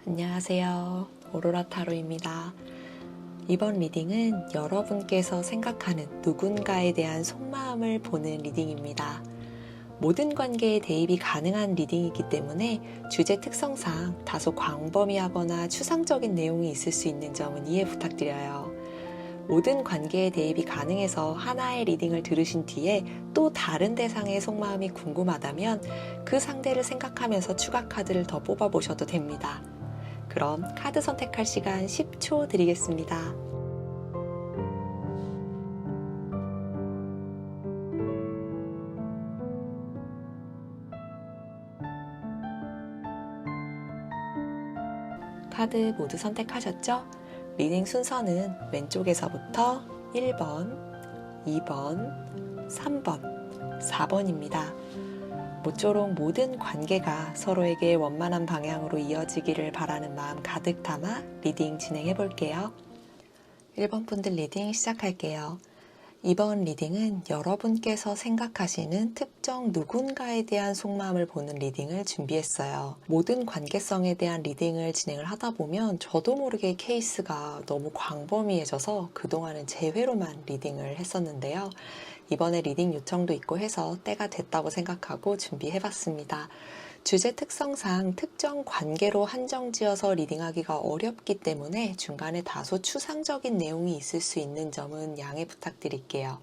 안녕하세요. 오로라 타로입니다. 이번 리딩은 여러분께서 생각하는 누군가에 대한 속마음을 보는 리딩입니다. 모든 관계에 대입이 가능한 리딩이기 때문에 주제 특성상 다소 광범위하거나 추상적인 내용이 있을 수 있는 점은 이해 부탁드려요. 모든 관계에 대입이 가능해서 하나의 리딩을 들으신 뒤에 또 다른 대상의 속마음이 궁금하다면 그 상대를 생각하면서 추가 카드를 더 뽑아보셔도 됩니다. 그럼 카드 선택할 시간 10초 드리겠습니다. 카드 모두 선택하셨죠? 리딩 순서는 왼쪽에서부터 1번, 2번, 3번, 4번입니다. 모쪼록 모든 관계가 서로에게 원만한 방향으로 이어지기를 바라는 마음 가득 담아 리딩 진행해 볼게요. 1번 분들 리딩 시작할게요. 이번 리딩은 여러분께서 생각하시는 특정 누군가에 대한 속마음을 보는 리딩을 준비했어요. 모든 관계성에 대한 리딩을 진행을 하다 보면 저도 모르게 케이스가 너무 광범위해져서 그동안은 제외로만 리딩을 했었는데요. 이번에 리딩 요청도 있고 해서 때가 됐다고 생각하고 준비해봤습니다. 주제 특성상 특정 관계로 한정지어서 리딩하기가 어렵기 때문에 중간에 다소 추상적인 내용이 있을 수 있는 점은 양해 부탁드릴게요.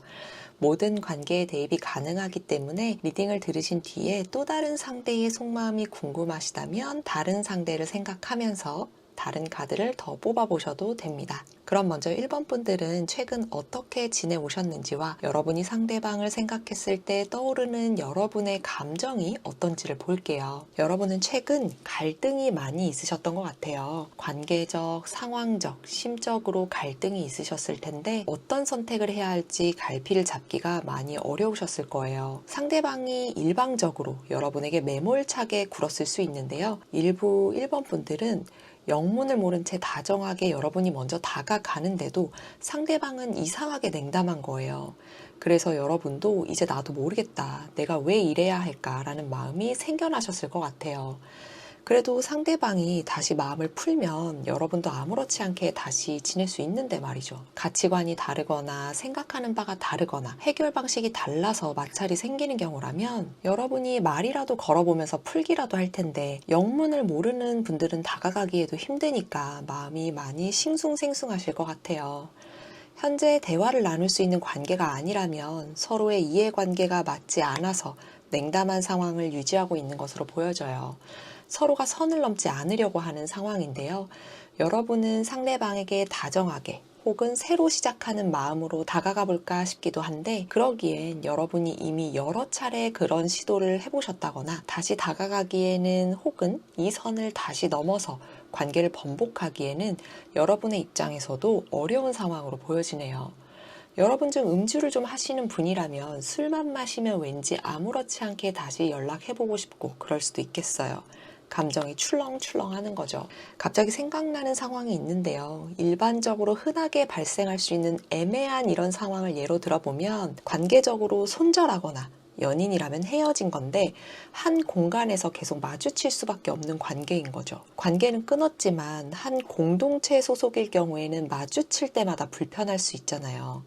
모든 관계에 대입이 가능하기 때문에 리딩을 들으신 뒤에 또 다른 상대의 속마음이 궁금하시다면 다른 상대를 생각하면서 다른 카드를 더 뽑아보셔도 됩니다. 그럼 먼저 1번 분들은 최근 어떻게 지내오셨는지와 여러분이 상대방을 생각했을 때 떠오르는 여러분의 감정이 어떤지를 볼게요. 여러분은 최근 갈등이 많이 있으셨던 것 같아요. 관계적, 상황적, 심적으로 갈등이 있으셨을 텐데 어떤 선택을 해야 할지 갈피를 잡기가 많이 어려우셨을 거예요. 상대방이 일방적으로 여러분에게 매몰차게 굴었을 수 있는데요. 일부 1번 분들은 영문을 모른 채 다정하게 여러분이 먼저 다가가는데도 상대방은 이상하게 냉담한 거예요. 그래서 여러분도 이제 나도 모르겠다. 내가 왜 이래야 할까라는 마음이 생겨나셨을 것 같아요. 그래도 상대방이 다시 마음을 풀면 여러분도 아무렇지 않게 다시 지낼 수 있는데 말이죠. 가치관이 다르거나 생각하는 바가 다르거나 해결 방식이 달라서 마찰이 생기는 경우라면 여러분이 말이라도 걸어보면서 풀기라도 할 텐데 영문을 모르는 분들은 다가가기에도 힘드니까 마음이 많이 싱숭생숭하실 것 같아요. 현재 대화를 나눌 수 있는 관계가 아니라면 서로의 이해관계가 맞지 않아서 냉담한 상황을 유지하고 있는 것으로 보여져요. 서로가 선을 넘지 않으려고 하는 상황인데요. 여러분은 상대방에게 다정하게 혹은 새로 시작하는 마음으로 다가가 볼까 싶기도 한데 그러기엔 여러분이 이미 여러 차례 그런 시도를 해보셨다거나 다시 다가가기에는 혹은 이 선을 다시 넘어서 관계를 번복하기에는 여러분의 입장에서도 어려운 상황으로 보여지네요. 여러분 중 음주를 좀 하시는 분이라면 술만 마시면 왠지 아무렇지 않게 다시 연락해보고 싶고 그럴 수도 있겠어요. 감정이 출렁출렁 하는 거죠. 갑자기 생각나는 상황이 있는데요. 일반적으로 흔하게 발생할 수 있는 애매한 이런 상황을 예로 들어보면 관계적으로 손절하거나 연인이라면 헤어진 건데 한 공간에서 계속 마주칠 수밖에 없는 관계인 거죠. 관계는 끊었지만 한 공동체 소속일 경우에는 마주칠 때마다 불편할 수 있잖아요.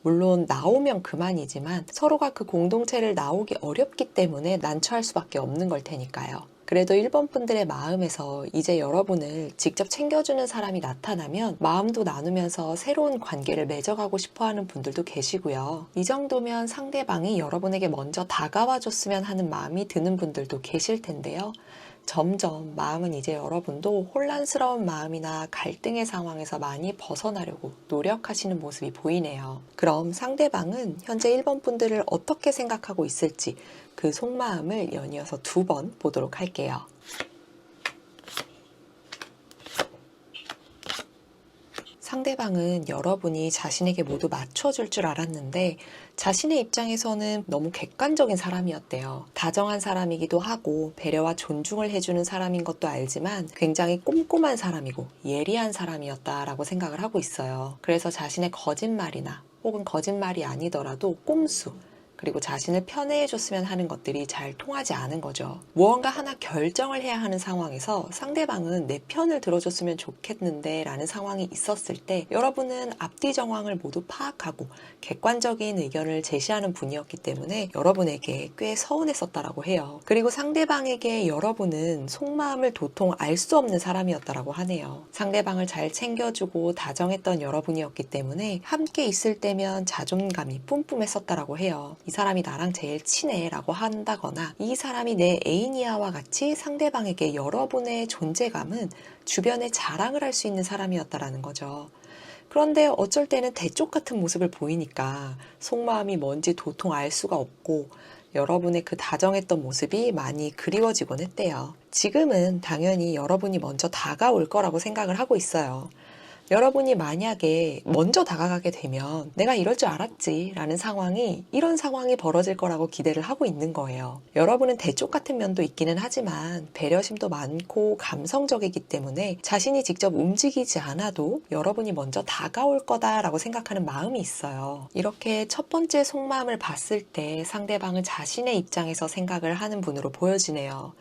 물론 나오면 그만이지만 서로가 그 공동체를 나오기 어렵기 때문에 난처할 수밖에 없는 걸 테니까요. 그래도 1번 분들의 마음에서 이제 여러분을 직접 챙겨주는 사람이 나타나면 마음도 나누면서 새로운 관계를 맺어가고 싶어하는 분들도 계시고요. 이 정도면 상대방이 여러분에게 먼저 다가와 줬으면 하는 마음이 드는 분들도 계실 텐데요. 점점 마음은 이제 여러분도 혼란스러운 마음이나 갈등의 상황에서 많이 벗어나려고 노력하시는 모습이 보이네요. 그럼 상대방은 현재 1번 분들을 어떻게 생각하고 있을지 그 속마음을 연이어서 2번 보도록 할게요. 상대방은 여러분이 자신에게 모두 맞춰줄 줄 알았는데 자신의 입장에서는 너무 객관적인 사람이었대요. 다정한 사람이기도 하고 배려와 존중을 해주는 사람인 것도 알지만 굉장히 꼼꼼한 사람이고 예리한 사람이었다라고 생각을 하고 있어요. 그래서 자신의 거짓말이나 혹은 거짓말이 아니더라도 꼼수, 그리고 자신을 편애해줬으면 하는 것들이 잘 통하지 않은 거죠. 무언가 하나 결정을 해야 하는 상황에서 상대방은 내 편을 들어줬으면 좋겠는데 라는 상황이 있었을 때 여러분은 앞뒤 정황을 모두 파악하고 객관적인 의견을 제시하는 분이었기 때문에 여러분에게 꽤 서운했었다라고 해요. 그리고 상대방에게 여러분은 속마음을 도통 알 수 없는 사람이었다라고 하네요. 상대방을 잘 챙겨주고 다정했던 여러분이었기 때문에 함께 있을 때면 자존감이 뿜뿜했었다라고 해요. 이 사람이 나랑 제일 친해 라고 한다거나 이 사람이 내 애인이야와 같이 상대방에게 여러분의 존재감은 주변에 자랑을 할 수 있는 사람이었다라는 거죠. 그런데 어쩔 때는 대쪽 같은 모습을 보이니까 속마음이 뭔지 도통 알 수가 없고 여러분의 그 다정했던 모습이 많이 그리워지곤 했대요. 지금은 당연히 여러분이 먼저 다가올 거라고 생각을 하고 있어요. 여러분이 만약에 먼저 다가가게 되면 내가 이럴 줄 알았지 라는 상황이 이런 상황이 벌어질 거라고 기대를 하고 있는 거예요. 여러분은 대쪽 같은 면도 있기는 하지만 배려심도 많고 감성적이기 때문에 자신이 직접 움직이지 않아도 여러분이 먼저 다가올 거다라고 생각하는 마음이 있어요. 이렇게 첫 번째 속마음을 봤을 때 상대방은 자신의 입장에서 생각을 하는 분으로 보여지네요.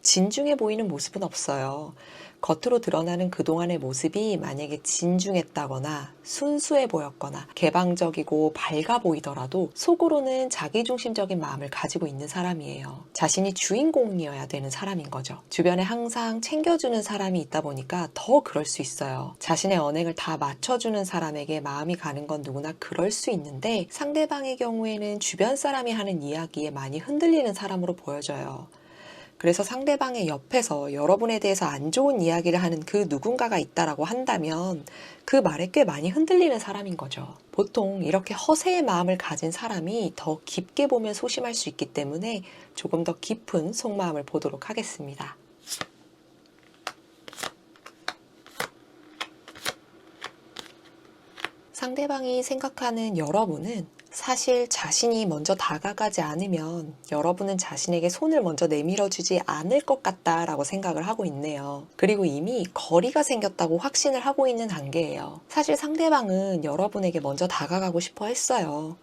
진중해 보이는 모습은 없어요. 겉으로 드러나는 그동안의 모습이 만약에 진중했다거나 순수해 보였거나 개방적이고 밝아 보이더라도 속으로는 자기중심적인 마음을 가지고 있는 사람이에요. 자신이 주인공이어야 되는 사람인 거죠. 주변에 항상 챙겨주는 사람이 있다 보니까 더 그럴 수 있어요. 자신의 언행을 다 맞춰주는 사람에게 마음이 가는 건 누구나 그럴 수 있는데 상대방의 경우에는 주변 사람이 하는 이야기에 많이 흔들리는 사람으로 보여져요. 그래서 상대방의 옆에서 여러분에 대해서 안 좋은 이야기를 하는 그 누군가가 있다라고 한다면 그 말에 꽤 많이 흔들리는 사람인 거죠. 보통 이렇게 허세의 마음을 가진 사람이 더 깊게 보면 소심할 수 있기 때문에 조금 더 깊은 속마음을 보도록 하겠습니다. 상대방이 생각하는 여러분은 사실 자신이 먼저 다가가지 않으면 여러분은 자신에게 손을 먼저 내밀어주지 않을 것 같다라고 생각을 하고 있네요. 그리고 이미 거리가 생겼다고 확신을 하고 있는 단계예요. 사실 상대방은 여러분에게 먼저 다가가고 싶어 했어요.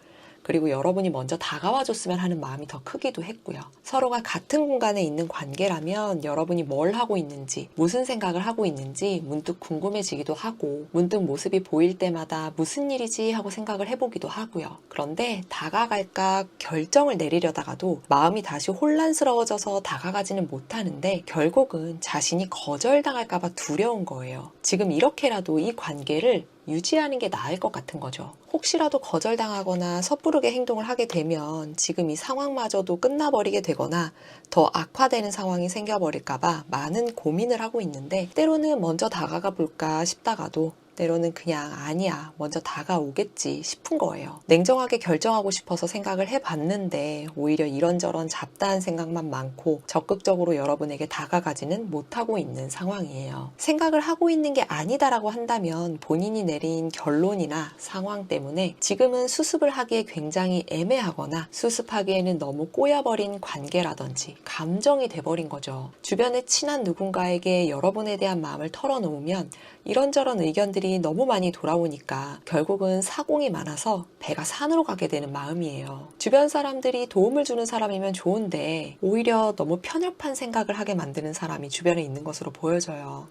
그리고 여러분이 먼저 다가와 줬으면 하는 마음이 더 크기도 했고요. 서로가 같은 공간에 있는 관계라면 여러분이 뭘 하고 있는지, 무슨 생각을 하고 있는지 문득 궁금해지기도 하고 문득 모습이 보일 때마다 무슨 일이지 하고 생각을 해보기도 하고요. 그런데 다가갈까 결정을 내리려다가도 마음이 다시 혼란스러워져서 다가가지는 못하는데 결국은 자신이 거절당할까 봐 두려운 거예요. 지금 이렇게라도 이 관계를 유지하는 게 나을 것 같은 거죠. 혹시라도 거절당하거나 섣부르게 행동을 하게 되면 지금 이 상황마저도 끝나버리게 되거나 더 악화되는 상황이 생겨버릴까봐 많은 고민을 하고 있는데 때로는 먼저 다가가 볼까 싶다가도 때로는 그냥 아니야 먼저 다가오겠지 싶은 거예요. 냉정하게 결정하고 싶어서 생각을 해봤는데 오히려 이런저런 잡다한 생각만 많고 적극적으로 여러분에게 다가가지는 못하고 있는 상황이에요. 생각을 하고 있는 게 아니다라고 한다면 본인이 내린 결론이나 상황 때문에 지금은 수습을 하기에 굉장히 애매하거나 수습하기에는 너무 꼬여버린 관계라든지 감정이 돼버린 거죠. 주변에 친한 누군가에게 여러분에 대한 마음을 털어놓으면 이런저런 의견들이 너무 많이 돌아오니까 결국은 사공이 많아서 배가 산으로 가게 되는 마음이에요. 주변 사람들이 도움을 주는 사람이면 좋은데 오히려 너무 편협한 생각을 하게 만드는 사람이 주변에 있는 것으로 보여져요.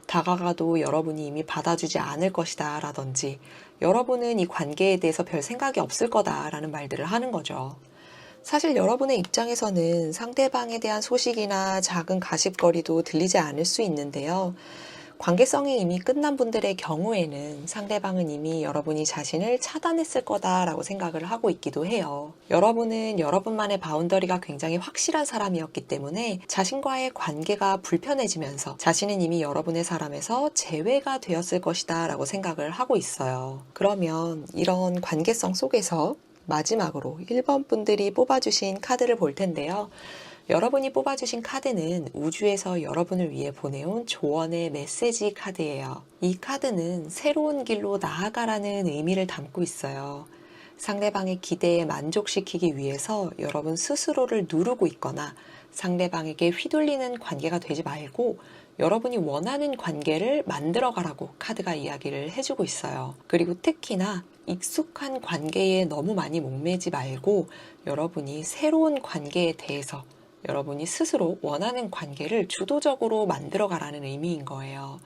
다가가도 여러분이 이미 받아주지 않을 것이다 라든지 여러분은 이 관계에 대해서 별 생각이 없을 거다 라는 말들을 하는 거죠. 사실 여러분의 입장에서는 상대방에 대한 소식이나 작은 가십거리도 들리지 않을 수 있는데요. 관계성이 이미 끝난 분들의 경우에는 상대방은 이미 여러분이 자신을 차단했을 거다라고 생각을 하고 있기도 해요. 여러분은 여러분만의 바운더리가 굉장히 확실한 사람이었기 때문에 자신과의 관계가 불편해지면서 자신은 이미 여러분의 사람에서 제외가 되었을 것이다 라고 생각을 하고 있어요. 그러면 이런 관계성 속에서 마지막으로 1번 분들이 뽑아주신 카드를 볼 텐데요. 여러분이 뽑아주신 카드는 우주에서 여러분을 위해 보내온 조언의 메시지 카드예요. 이 카드는 새로운 길로 나아가라는 의미를 담고 있어요. 상대방의 기대에 만족시키기 위해서 여러분 스스로를 누르고 있거나 상대방에게 휘둘리는 관계가 되지 말고 여러분이 원하는 관계를 만들어가라고 카드가 이야기를 해주고 있어요. 그리고 특히나 익숙한 관계에 너무 많이 목매지 말고 여러분이 새로운 관계에 대해서 여러분이 스스로 원하는 관계를 주도적으로 만들어가라는 의미인 거예요.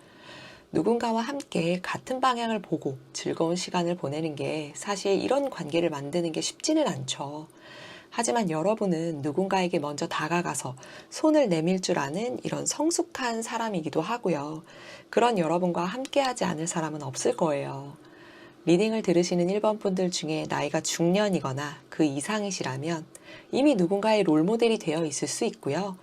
누군가와 함께 같은 방향을 보고 즐거운 시간을 보내는 게 사실 이런 관계를 만드는 게 쉽지는 않죠. 하지만 여러분은 누군가에게 먼저 다가가서 손을 내밀 줄 아는 이런 성숙한 사람이기도 하고요. 그런 여러분과 함께하지 않을 사람은 없을 거예요. 리딩을 들으시는 1번 분들 중에 나이가 중년이거나 그 이상이시라면 이미 누군가의 롤모델이 되어 있을 수 있고요.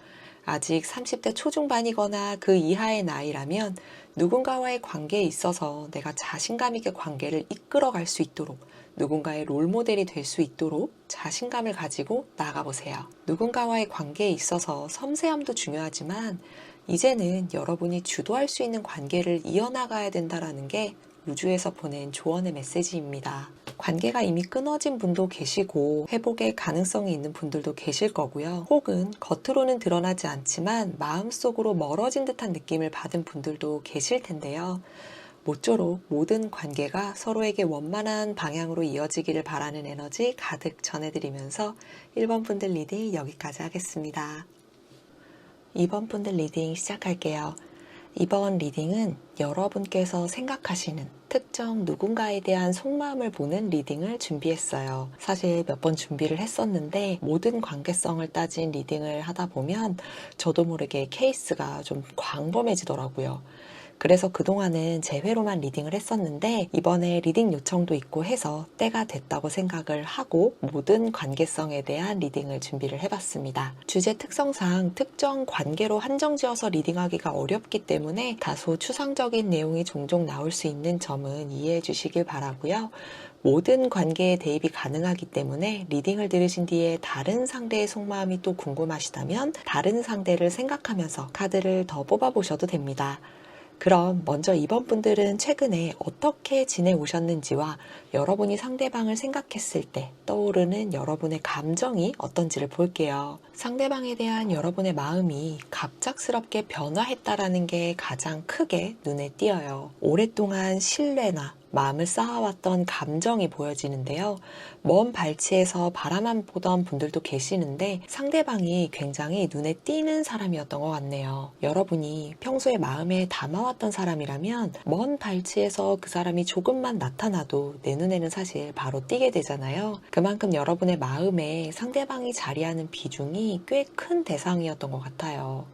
아직 30대 초중반이거나 그 이하의 나이라면 누군가와의 관계에 있어서 내가 자신감 있게 관계를 이끌어갈 수 있도록 누군가의 롤모델이 될 수 있도록 자신감을 가지고 나가보세요. 누군가와의 관계에 있어서 섬세함도 중요하지만 이제는 여러분이 주도할 수 있는 관계를 이어나가야 된다는 게 우주에서 보낸 조언의 메시지입니다. 관계가 이미 끊어진 분도 계시고 회복의 가능성이 있는 분들도 계실 거고요. 혹은 겉으로는 드러나지 않지만 마음속으로 멀어진 듯한 느낌을 받은 분들도 계실 텐데요. 모쪼록 모든 관계가 서로에게 원만한 방향으로 이어지기를 바라는 에너지 가득 전해드리면서 1번 분들 리딩 여기까지 하겠습니다. 2번 분들 리딩 시작할게요. 이번 리딩은 여러분께서 생각하시는 특정 누군가에 대한 속마음을 보는 리딩을 준비했어요. 사실 몇 번 준비를 했었는데 모든 관계성을 따진 리딩을 하다 보면 저도 모르게 케이스가 좀 광범해지더라고요. 그래서 그동안은 제회로만 리딩을 했었는데 이번에 리딩 요청도 있고 해서 때가 됐다고 생각을 하고 모든 관계성에 대한 리딩을 준비를 해봤습니다. 주제 특성상 특정 관계로 한정지어서 리딩하기가 어렵기 때문에 다소 추상적인 내용이 종종 나올 수 있는 점은 이해해 주시길 바라고요. 모든 관계에 대입이 가능하기 때문에 리딩을 들으신 뒤에 다른 상대의 속마음이 또 궁금하시다면 다른 상대를 생각하면서 카드를 더 뽑아보셔도 됩니다. 그럼 먼저 이번 분들은 최근에 어떻게 지내오셨는지와 여러분이 상대방을 생각했을 때 떠오르는 여러분의 감정이 어떤지를 볼게요. 상대방에 대한 여러분의 마음이 갑작스럽게 변화했다라는 게 가장 크게 눈에 띄어요. 오랫동안 신뢰나 마음을 쌓아왔던 감정이 보여지는데요. 먼 발치에서 바라만 보던 분들도 계시는데 상대방이 굉장히 눈에 띄는 사람이었던 것 같네요. 여러분이 평소에 마음에 담아왔던 사람이라면 먼 발치에서 그 사람이 조금만 나타나도 내 눈에는 사실 바로 띄게 되잖아요. 그만큼 여러분의 마음에 상대방이 자리하는 비중이 꽤 큰 대상이었던 것 같아요.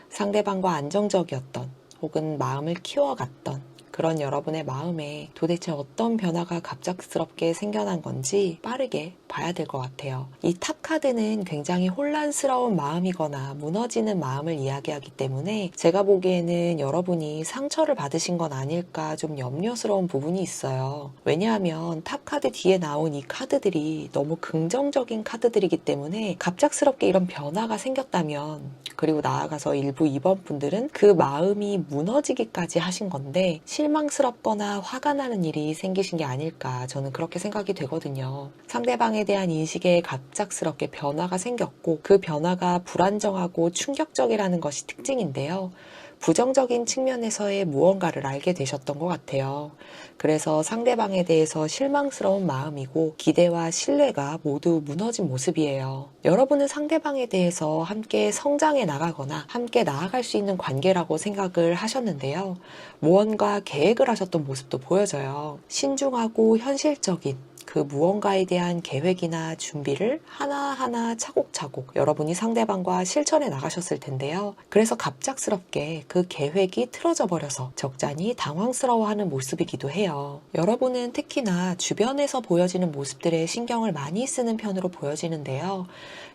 상대방과 안정적이었던 혹은 마음을 키워갔던 그런 여러분의 마음에 도대체 어떤 변화가 갑작스럽게 생겨난 건지 빠르게 봐야 될 것 같아요. 이 탑 카드는 굉장히 혼란스러운 마음이거나 무너지는 마음을 이야기하기 때문에 제가 보기에는 여러분이 상처를 받으신 건 아닐까 좀 염려스러운 부분이 있어요. 왜냐하면 탑 카드 뒤에 나온 이 카드들이 너무 긍정적인 카드들이기 때문에 갑작스럽게 이런 변화가 생겼다면 그리고 나아가서 일부 2번 분들은 그 마음이 무너지기까지 하신 건데 실망스럽거나 화가 나는 일이 생기신 게 아닐까 저는 그렇게 생각이 되거든요. 상대방에 대한 인식에 갑작스럽게 변화가 생겼고 그 변화가 불안정하고 충격적이라는 것이 특징인데요. 부정적인 측면에서의 무언가를 알게 되셨던 것 같아요. 그래서 상대방에 대해서 실망스러운 마음이고 기대와 신뢰가 모두 무너진 모습이에요. 여러분은 상대방에 대해서 함께 성장해 나가거나 함께 나아갈 수 있는 관계라고 생각을 하셨는데요. 무언가 계획을 하셨던 모습도 보여져요. 신중하고 현실적인 그 무언가에 대한 계획이나 준비를 하나하나 차곡차곡 여러분이 상대방과 실천해 나가셨을 텐데요. 그래서 갑작스럽게 그 계획이 틀어져 버려서 적잖이 당황스러워하는 모습이기도 해요. 여러분은 특히나 주변에서 보여지는 모습들에 신경을 많이 쓰는 편으로 보여지는데요.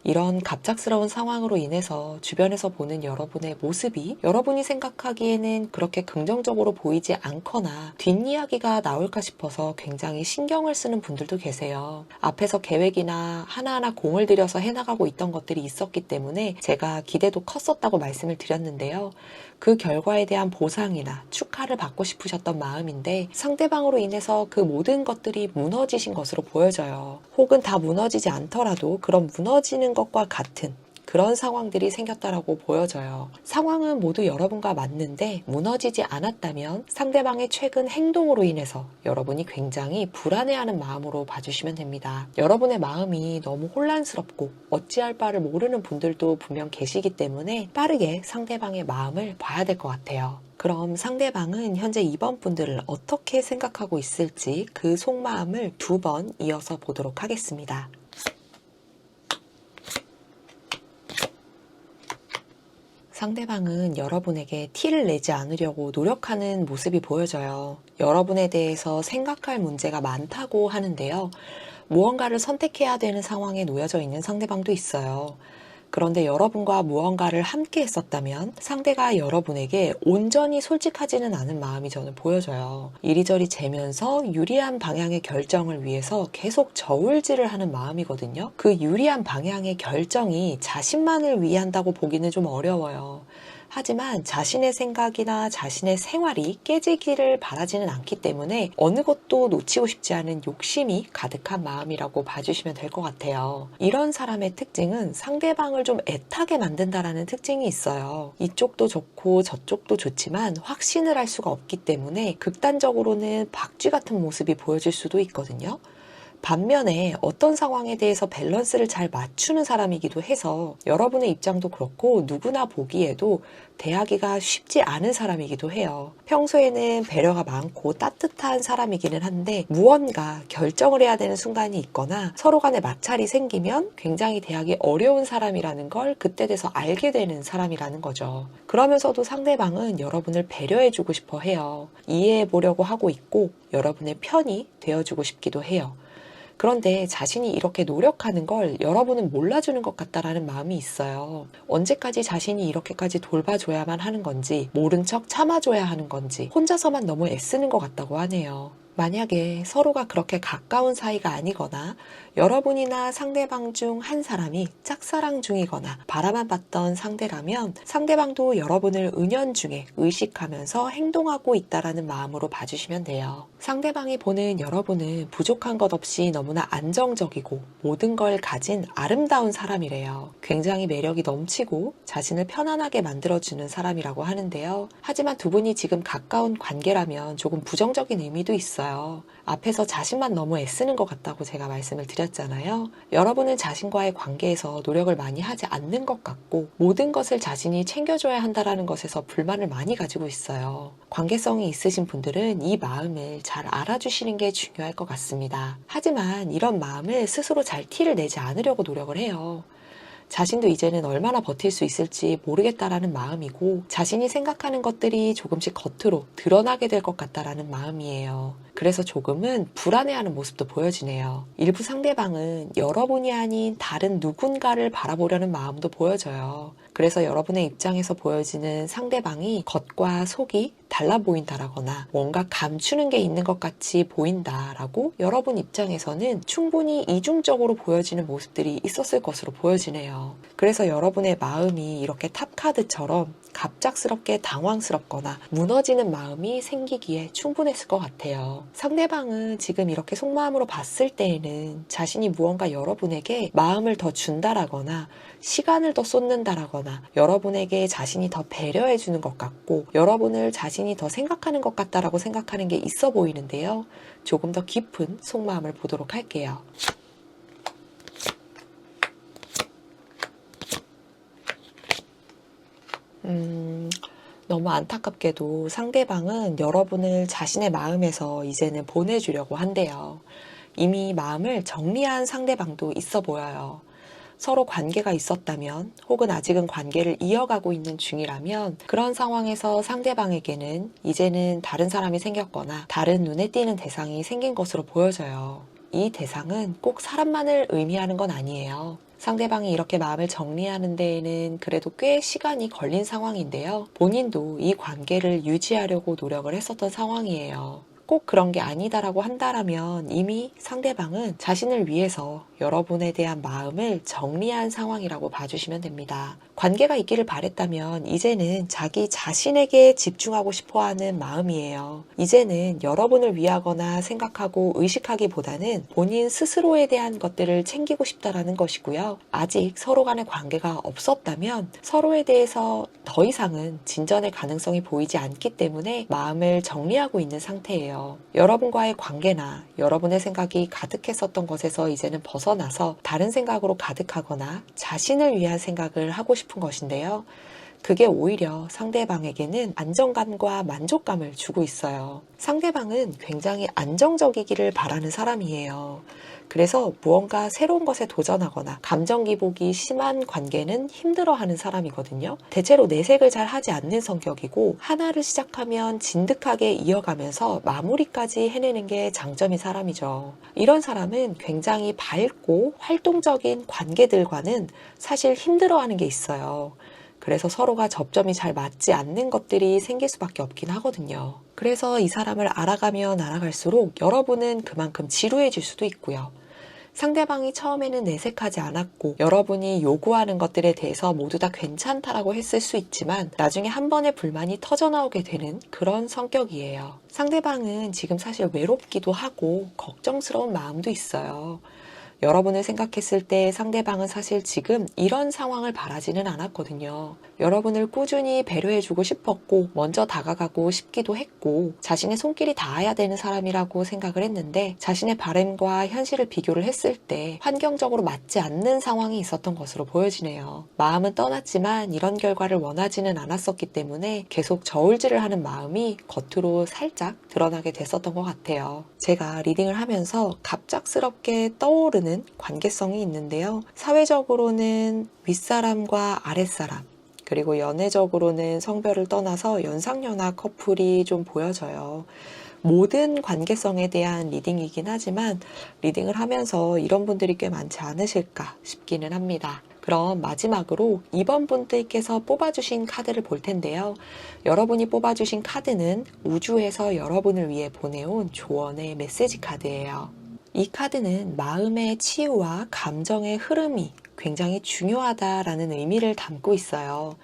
이런 갑작스러운 상황으로 인해서 주변에서 보는 여러분의 모습이 여러분이 생각하기에는 그렇게 긍정적으로 보이지 않거나 뒷이야기가 나올까 싶어서 굉장히 신경을 쓰는 분들도 계세요. 앞에서 계획이나 하나하나 공을 들여서 해나가고 있던 것들이 있었기 때문에 제가 기대도 컸었다고 말씀을 드렸는데요. 그 결과에 대한 보상이나 축하를 받고 싶으셨던 마음인데 상대방으로 인해서 그 모든 것들이 무너지신 것으로 보여져요. 혹은 다 무너지지 않더라도 그런 무너지는 것과 같은 그런 상황들이 생겼다라고 보여져요. 상황은 모두 여러분과 맞는데 무너지지 않았다면 상대방의 최근 행동으로 인해서 여러분이 굉장히 불안해하는 마음으로 봐주시면 됩니다. 여러분의 마음이 너무 혼란스럽고 어찌할 바를 모르는 분들도 분명 계시기 때문에 빠르게 상대방의 마음을 봐야 될 것 같아요. 그럼 상대방은 현재 2번 분들을 어떻게 생각하고 있을지 그 속마음을 2번 이어서 보도록 하겠습니다. 상대방은 여러분에게 티를 내지 않으려고 노력하는 모습이 보여져요. 여러분에 대해서 생각할 문제가 많다고 하는데요. 무언가를 선택해야 되는 상황에 놓여져 있는 상대방도 있어요. 그런데 여러분과 무언가를 함께 했었다면 상대가 여러분에게 온전히 솔직하지는 않은 마음이 저는 보여져요. 이리저리 재면서 유리한 방향의 결정을 위해서 계속 저울질을 하는 마음이거든요. 그 유리한 방향의 결정이 자신만을 위한다고 보기는 좀 어려워요. 하지만 자신의 생각이나 자신의 생활이 깨지기를 바라지는 않기 때문에 어느 것도 놓치고 싶지 않은 욕심이 가득한 마음이라고 봐주시면 될 것 같아요. 이런 사람의 특징은 상대방을 좀 애타게 만든다라는 특징이 있어요. 이쪽도 좋고 저쪽도 좋지만 확신을 할 수가 없기 때문에 극단적으로는 박쥐 같은 모습이 보여질 수도 있거든요. 반면에 어떤 상황에 대해서 밸런스를 잘 맞추는 사람이기도 해서 여러분의 입장도 그렇고 누구나 보기에도 대하기가 쉽지 않은 사람이기도 해요. 평소에는 배려가 많고 따뜻한 사람이기는 한데 무언가 결정을 해야 되는 순간이 있거나 서로 간에 마찰이 생기면 굉장히 대하기 어려운 사람이라는 걸 그때 돼서 알게 되는 사람이라는 거죠. 그러면서도 상대방은 여러분을 배려해주고 싶어 해요. 이해해보려고 하고 있고 여러분의 편이 되어주고 싶기도 해요. 그런데 자신이 이렇게 노력하는 걸 여러분은 몰라주는 것 같다라는 마음이 있어요. 언제까지 자신이 이렇게까지 돌봐줘야만 하는 건지, 모른 척 참아줘야 하는 건지, 혼자서만 너무 애쓰는 것 같다고 하네요. 만약에 서로가 그렇게 가까운 사이가 아니거나 여러분이나 상대방 중 한 사람이 짝사랑 중이거나 바라만 봤던 상대라면 상대방도 여러분을 은연중에 의식하면서 행동하고 있다라는 마음으로 봐주시면 돼요. 상대방이 보는 여러분은 부족한 것 없이 너무나 안정적이고 모든 걸 가진 아름다운 사람이래요. 굉장히 매력이 넘치고 자신을 편안하게 만들어주는 사람이라고 하는데요. 하지만 두 분이 지금 가까운 관계라면 조금 부정적인 의미도 있어요. 앞에서 자신만 너무 애쓰는 것 같다고 제가 말씀을 드렸잖아요. 여러분은 자신과의 관계에서 노력을 많이 하지 않는 것 같고 모든 것을 자신이 챙겨줘야 한다는 것에서 불만을 많이 가지고 있어요. 관계성이 있으신 분들은 이 마음을 잘 알아주시는 게 중요할 것 같습니다. 하지만 이런 마음을 스스로 잘 티를 내지 않으려고 노력을 해요. 자신도 이제는 얼마나 버틸 수 있을지 모르겠다라는 마음이고 자신이 생각하는 것들이 조금씩 겉으로 드러나게 될 것 같다라는 마음이에요. 그래서 조금은 불안해하는 모습도 보여지네요. 일부 상대방은 여러분이 아닌 다른 누군가를 바라보려는 마음도 보여져요. 그래서 여러분의 입장에서 보여지는 상대방이 겉과 속이 달라 보인다라거나 뭔가 감추는 게 있는 것 같이 보인다라고 여러분 입장에서는 충분히 이중적으로 보여지는 모습들이 있었을 것으로 보여지네요. 그래서 여러분의 마음이 이렇게 탑카드처럼 갑작스럽게 당황스럽거나 무너지는 마음이 생기기에 충분했을 것 같아요. 상대방은 지금 이렇게 속마음으로 봤을 때에는 자신이 무언가 여러분에게 마음을 더 준다라거나 시간을 더 쏟는다라거나 여러분에게 자신이 더 배려해주는 것 같고 여러분을 자신이 더 생각하는 것 같다라고 생각하는 게 있어 보이는데요. 조금 더 깊은 속마음을 보도록 할게요. 너무 안타깝게도 상대방은 여러분을 자신의 마음에서 이제는 보내주려고 한대요. 이미 마음을 정리한 상대방도 있어 보여요. 서로 관계가 있었다면 혹은 아직은 관계를 이어가고 있는 중이라면 그런 상황에서 상대방에게는 이제는 다른 사람이 생겼거나 다른 눈에 띄는 대상이 생긴 것으로 보여져요. 이 대상은 꼭 사람만을 의미하는 건 아니에요. 상대방이 이렇게 마음을 정리하는 데에는 그래도 꽤 시간이 걸린 상황인데요. 본인도 이 관계를 유지하려고 노력을 했었던 상황이에요. 꼭 그런 게 아니다라고 한다라면 이미 상대방은 자신을 위해서 여러분에 대한 마음을 정리한 상황이라고 봐주시면 됩니다. 관계가 있기를 바랬다면 이제는 자기 자신에게 집중하고 싶어하는 마음이에요. 이제는 여러분을 위하거나 생각하고 의식하기보다는 본인 스스로에 대한 것들을 챙기고 싶다라는 것이고요. 아직 서로 간의 관계가 없었다면 서로에 대해서 더 이상은 진전의 가능성이 보이지 않기 때문에 마음을 정리하고 있는 상태예요. 여러분과의 관계나 여러분의 생각이 가득했었던 것에서 이제는 벗어나서 다른 생각으로 가득하거나 자신을 위한 생각을 하고 싶은 것인데요. 그게 오히려 상대방에게는 안정감과 만족감을 주고 있어요. 상대방은 굉장히 안정적이기를 바라는 사람이에요. 그래서 무언가 새로운 것에 도전하거나 감정 기복이 심한 관계는 힘들어하는 사람이거든요. 대체로 내색을 잘 하지 않는 성격이고 하나를 시작하면 진득하게 이어가면서 마무리까지 해내는 게 장점인 사람이죠. 이런 사람은 굉장히 밝고 활동적인 관계들과는 사실 힘들어하는 게 있어요. 그래서 서로가 접점이 잘 맞지 않는 것들이 생길 수밖에 없긴 하거든요. 그래서 이 사람을 알아가면 알아갈수록 여러분은 그만큼 지루해질 수도 있고요. 상대방이 처음에는 내색하지 않았고 여러분이 요구하는 것들에 대해서 모두 다 괜찮다라고 했을 수 있지만 나중에 한 번의 불만이 터져나오게 되는 그런 성격이에요. 상대방은 지금 사실 외롭기도 하고 걱정스러운 마음도 있어요. 여러분을 생각했을 때 상대방은 사실 지금 이런 상황을 바라지는 않았거든요. 여러분을 꾸준히 배려해주고 싶었고 먼저 다가가고 싶기도 했고 자신의 손길이 닿아야 되는 사람이라고 생각을 했는데 자신의 바람과 현실을 비교를 했을 때 환경적으로 맞지 않는 상황이 있었던 것으로 보여지네요. 마음은 떠났지만 이런 결과를 원하지는 않았었기 때문에 계속 저울질을 하는 마음이 겉으로 살짝 드러나게 됐었던 것 같아요. 제가 리딩을 하면서 갑작스럽게 떠오르는 관계성이 있는데요. 사회적으로는 윗사람과 아랫사람, 그리고 연애적으로는 성별을 떠나서 연상연하 커플이 좀 보여져요. 모든 관계성에 대한 리딩이긴 하지만 리딩을 하면서 이런 분들이 꽤 많지 않으실까 싶기는 합니다. 그럼 마지막으로 2번 분들께서 뽑아주신 카드를 볼 텐데요. 여러분이 뽑아주신 카드는 우주에서 여러분을 위해 보내온 조언의 메시지 카드예요. 이 카드는 마음의 치유와 감정의 흐름이 굉장히 중요하다라는 의미를 담고 있어요.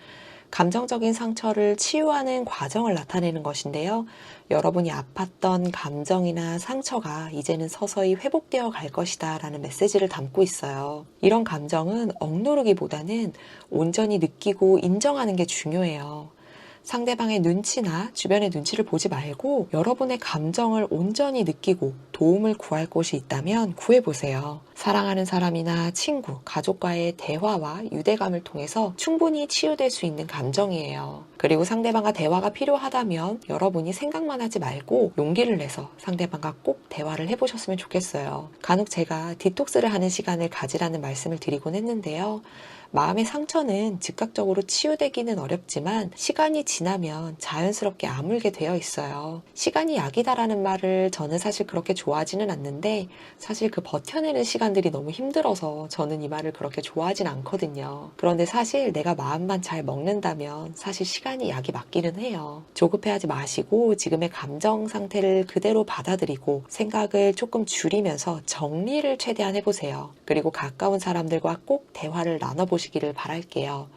감정적인 상처를 치유하는 과정을 나타내는 것인데요. 여러분이 아팠던 감정이나 상처가 이제는 서서히 회복되어 갈 것이다 라는 메시지를 담고 있어요. 이런 감정은 억누르기보다는 온전히 느끼고 인정하는 게 중요해요. 상대방의 눈치나 주변의 눈치를 보지 말고 여러분의 감정을 온전히 느끼고 도움을 구할 곳이 있다면 구해보세요. 사랑하는 사람이나 친구, 가족과의 대화와 유대감을 통해서 충분히 치유될 수 있는 감정이에요. 그리고 상대방과 대화가 필요하다면 여러분이 생각만 하지 말고 용기를 내서 상대방과 꼭 대화를 해보셨으면 좋겠어요. 간혹 제가 디톡스를 하는 시간을 가지라는 말씀을 드리곤 했는데요. 마음의 상처는 즉각적으로 치유되기는 어렵지만 시간이 지나면 자연스럽게 아물게 되어 있어요. 시간이 약이다라는 말을 저는 사실 그렇게 좋아하지는 않는데 사실 그 버텨내는 시간들이 너무 힘들어서 저는 이 말을 그렇게 좋아하진 않거든요. 그런데 사실 내가 마음만 잘 먹는다면 사실 시간이 약이 맞기는 해요. 조급해하지 마시고 지금의 감정 상태를 그대로 받아들이고 생각을 조금 줄이면서 정리를 최대한 해보세요. 그리고 가까운 사람들과 꼭 대화를 나눠보시기를 바랄게요.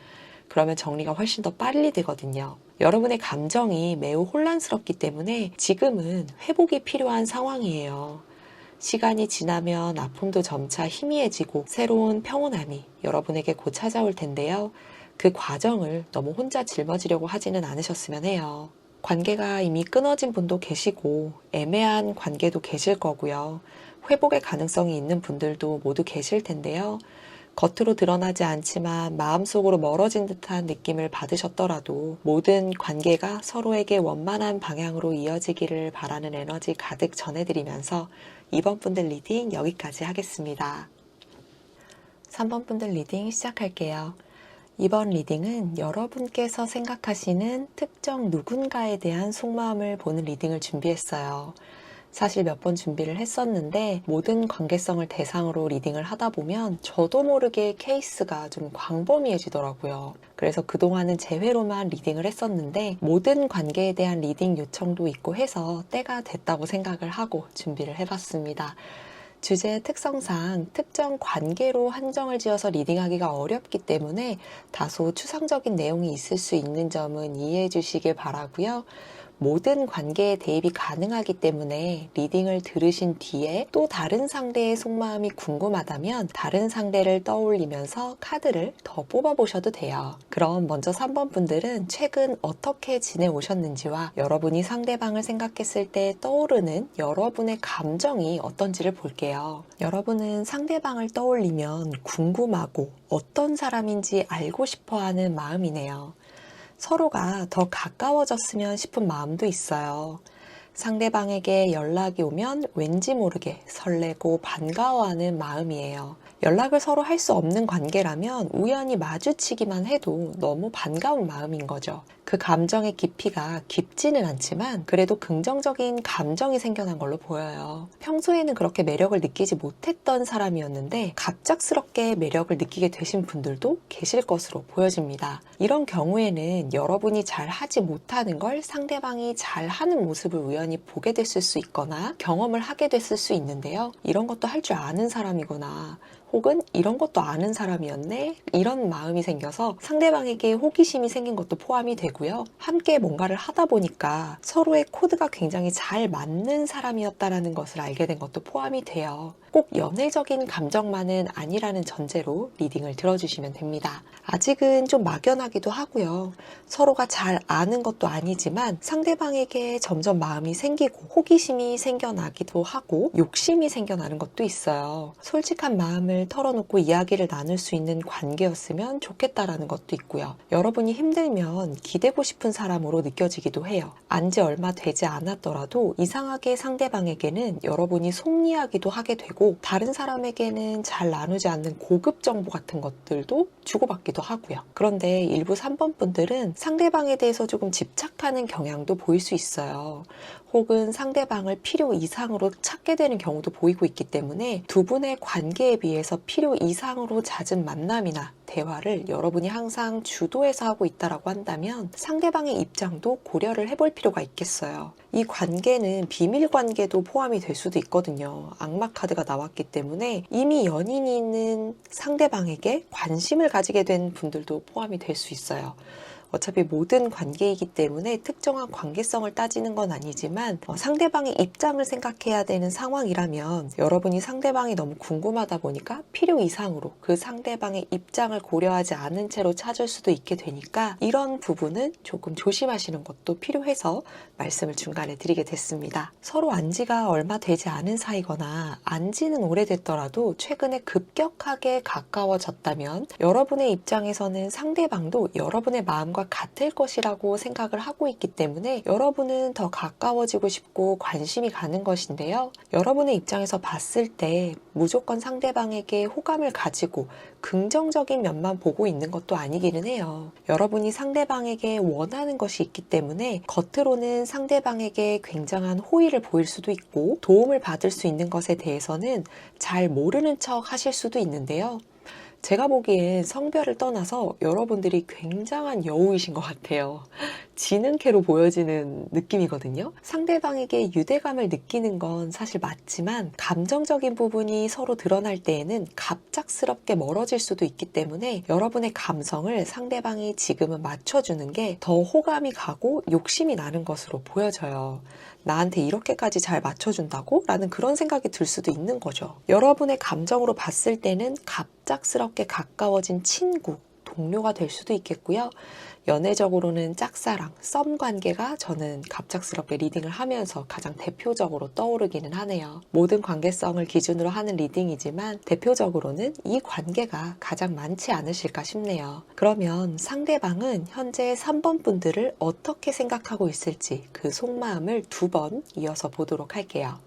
그러면 정리가 훨씬 더 빨리 되거든요. 여러분의 감정이 매우 혼란스럽기 때문에 지금은 회복이 필요한 상황이에요. 시간이 지나면 아픔도 점차 희미해지고 새로운 평온함이 여러분에게 곧 찾아올 텐데요. 그 과정을 너무 혼자 짊어지려고 하지는 않으셨으면 해요. 관계가 이미 끊어진 분도 계시고 애매한 관계도 계실 거고요. 회복의 가능성이 있는 분들도 모두 계실 텐데요. 겉으로 드러나지 않지만 마음속으로 멀어진 듯한 느낌을 받으셨더라도 모든 관계가 서로에게 원만한 방향으로 이어지기를 바라는 에너지 가득 전해드리면서 2번 분들 리딩 여기까지 하겠습니다. 3번 분들 리딩 시작할게요. 이번 리딩은 여러분께서 생각하시는 특정 누군가에 대한 속마음을 보는 리딩을 준비했어요. 사실 몇 번 준비를 했었는데 모든 관계성을 대상으로 리딩을 하다 보면 저도 모르게 케이스가 좀 광범위해지더라고요. 그래서 그동안은 재회로만 리딩을 했었는데 모든 관계에 대한 리딩 요청도 있고 해서 때가 됐다고 생각을 하고 준비를 해봤습니다. 주제의 특성상 특정 관계로 한정을 지어서 리딩하기가 어렵기 때문에 다소 추상적인 내용이 있을 수 있는 점은 이해해 주시길 바라고요. 모든 관계에 대입이 가능하기 때문에 리딩을 들으신 뒤에 또 다른 상대의 속마음이 궁금하다면 다른 상대를 떠올리면서 카드를 더 뽑아보셔도 돼요. 그럼 먼저 3번 분들은 최근 어떻게 지내오셨는지와 여러분이 상대방을 생각했을 때 떠오르는 여러분의 감정이 어떤지를 볼게요. 여러분은 상대방을 떠올리면 궁금하고 어떤 사람인지 알고 싶어하는 마음이네요. 서로가 더 가까워졌으면 싶은 마음도 있어요. 상대방에게 연락이 오면 왠지 모르게 설레고 반가워하는 마음이에요. 연락을 서로 할 수 없는 관계라면 우연히 마주치기만 해도 너무 반가운 마음인 거죠. 그 감정의 깊이가 깊지는 않지만 그래도 긍정적인 감정이 생겨난 걸로 보여요. 평소에는 그렇게 매력을 느끼지 못했던 사람이었는데 갑작스럽게 매력을 느끼게 되신 분들도 계실 것으로 보여집니다. 이런 경우에는 여러분이 잘 하지 못하는 걸 상대방이 잘 하는 모습을 우연히 보게 됐을 수 있거나 경험을 하게 됐을 수 있는데요. 이런 것도 할 줄 아는 사람이구나. 혹은 이런 것도 아는 사람이었네? 이런 마음이 생겨서 상대방에게 호기심이 생긴 것도 포함이 되고요. 함께 뭔가를 하다 보니까 서로의 코드가 굉장히 잘 맞는 사람이었다는 것을 알게 된 것도 포함이 돼요. 꼭 연애적인 감정만은 아니라는 전제로 리딩을 들어주시면 됩니다. 아직은 좀 막연하기도 하고요. 서로가 잘 아는 것도 아니지만 상대방에게 점점 마음이 생기고 호기심이 생겨나기도 하고 욕심이 생겨나는 것도 있어요. 솔직한 마음을 털어놓고 이야기를 나눌 수 있는 관계였으면 좋겠다라는 것도 있고요. 여러분이 힘들면 기대고 싶은 사람으로 느껴지기도 해요. 안지 얼마 되지 않았더라도 이상하게 상대방에게는 여러분이 속 이야기도 하게 되고 다른 사람에게는 잘 나누지 않는 고급 정보 같은 것들도 주고받기도 하고요. 그런데 일부 3번 분들은 상대방에 대해서 조금 집착하는 경향도 보일 수 있어요. 혹은 상대방을 필요 이상으로 찾게 되는 경우도 보이고 있기 때문에 두 분의 관계에 비해서 필요 이상으로 잦은 만남이나 대화를 여러분이 항상 주도해서 하고 있다라고 한다면 상대방의 입장도 고려를 해볼 필요가 있겠어요. 이 관계는 비밀 관계도 포함이 될 수도 있거든요. 악마 카드가 나왔기 때문에 이미 연인이 있는 상대방에게 관심을 가지게 된 분들도 포함이 될 수 있어요. 어차피 모든 관계이기 때문에 특정한 관계성을 따지는 건 아니지만 상대방의 입장을 생각해야 되는 상황이라면 여러분이 상대방이 너무 궁금하다 보니까 필요 이상으로 그 상대방의 입장을 고려하지 않은 채로 찾을 수도 있게 되니까 이런 부분은 조금 조심하시는 것도 필요해서 말씀을 중간에 드리게 됐습니다. 서로 안지가 얼마 되지 않은 사이거나 안지는 오래됐더라도 최근에 급격하게 가까워졌다면 여러분의 입장에서는 상대방도 여러분의 마음과 같을 것이라고 생각을 하고 있기 때문에 여러분은 더 가까워지고 싶고 관심이 가는 것인데요. 여러분의 입장에서 봤을 때 무조건 상대방에게 호감을 가지고 긍정적인 면만 보고 있는 것도 아니기는 해요. 여러분이 상대방에게 원하는 것이 있기 때문에 겉으로는 상대방에게 굉장한 호의를 보일 수도 있고 도움을 받을 수 있는 것에 대해서는 잘 모르는 척 하실 수도 있는데요. 제가 보기엔 성별을 떠나서 여러분들이 굉장한 여우이신 것 같아요. 지능캐로 보여지는 느낌이거든요. 상대방에게 유대감을 느끼는 건 사실 맞지만 감정적인 부분이 서로 드러날 때에는 갑작스럽게 멀어질 수도 있기 때문에 여러분의 감성을 상대방이 지금은 맞춰주는 게 더 호감이 가고 욕심이 나는 것으로 보여져요. 나한테 이렇게까지 잘 맞춰준다고? 라는 그런 생각이 들 수도 있는 거죠. 여러분의 감정으로 봤을 때는 갑작스럽게 가까워진 친구, 동료가 될 수도 있겠고요. 연애적으로는 짝사랑, 썸 관계가 저는 갑작스럽게 리딩을 하면서 가장 대표적으로 떠오르기는 하네요. 모든 관계성을 기준으로 하는 리딩이지만 대표적으로는 이 관계가 가장 많지 않으실까 싶네요. 그러면 상대방은 현재 3번 분들을 어떻게 생각하고 있을지 그 속마음을 2번 이어서 보도록 할게요.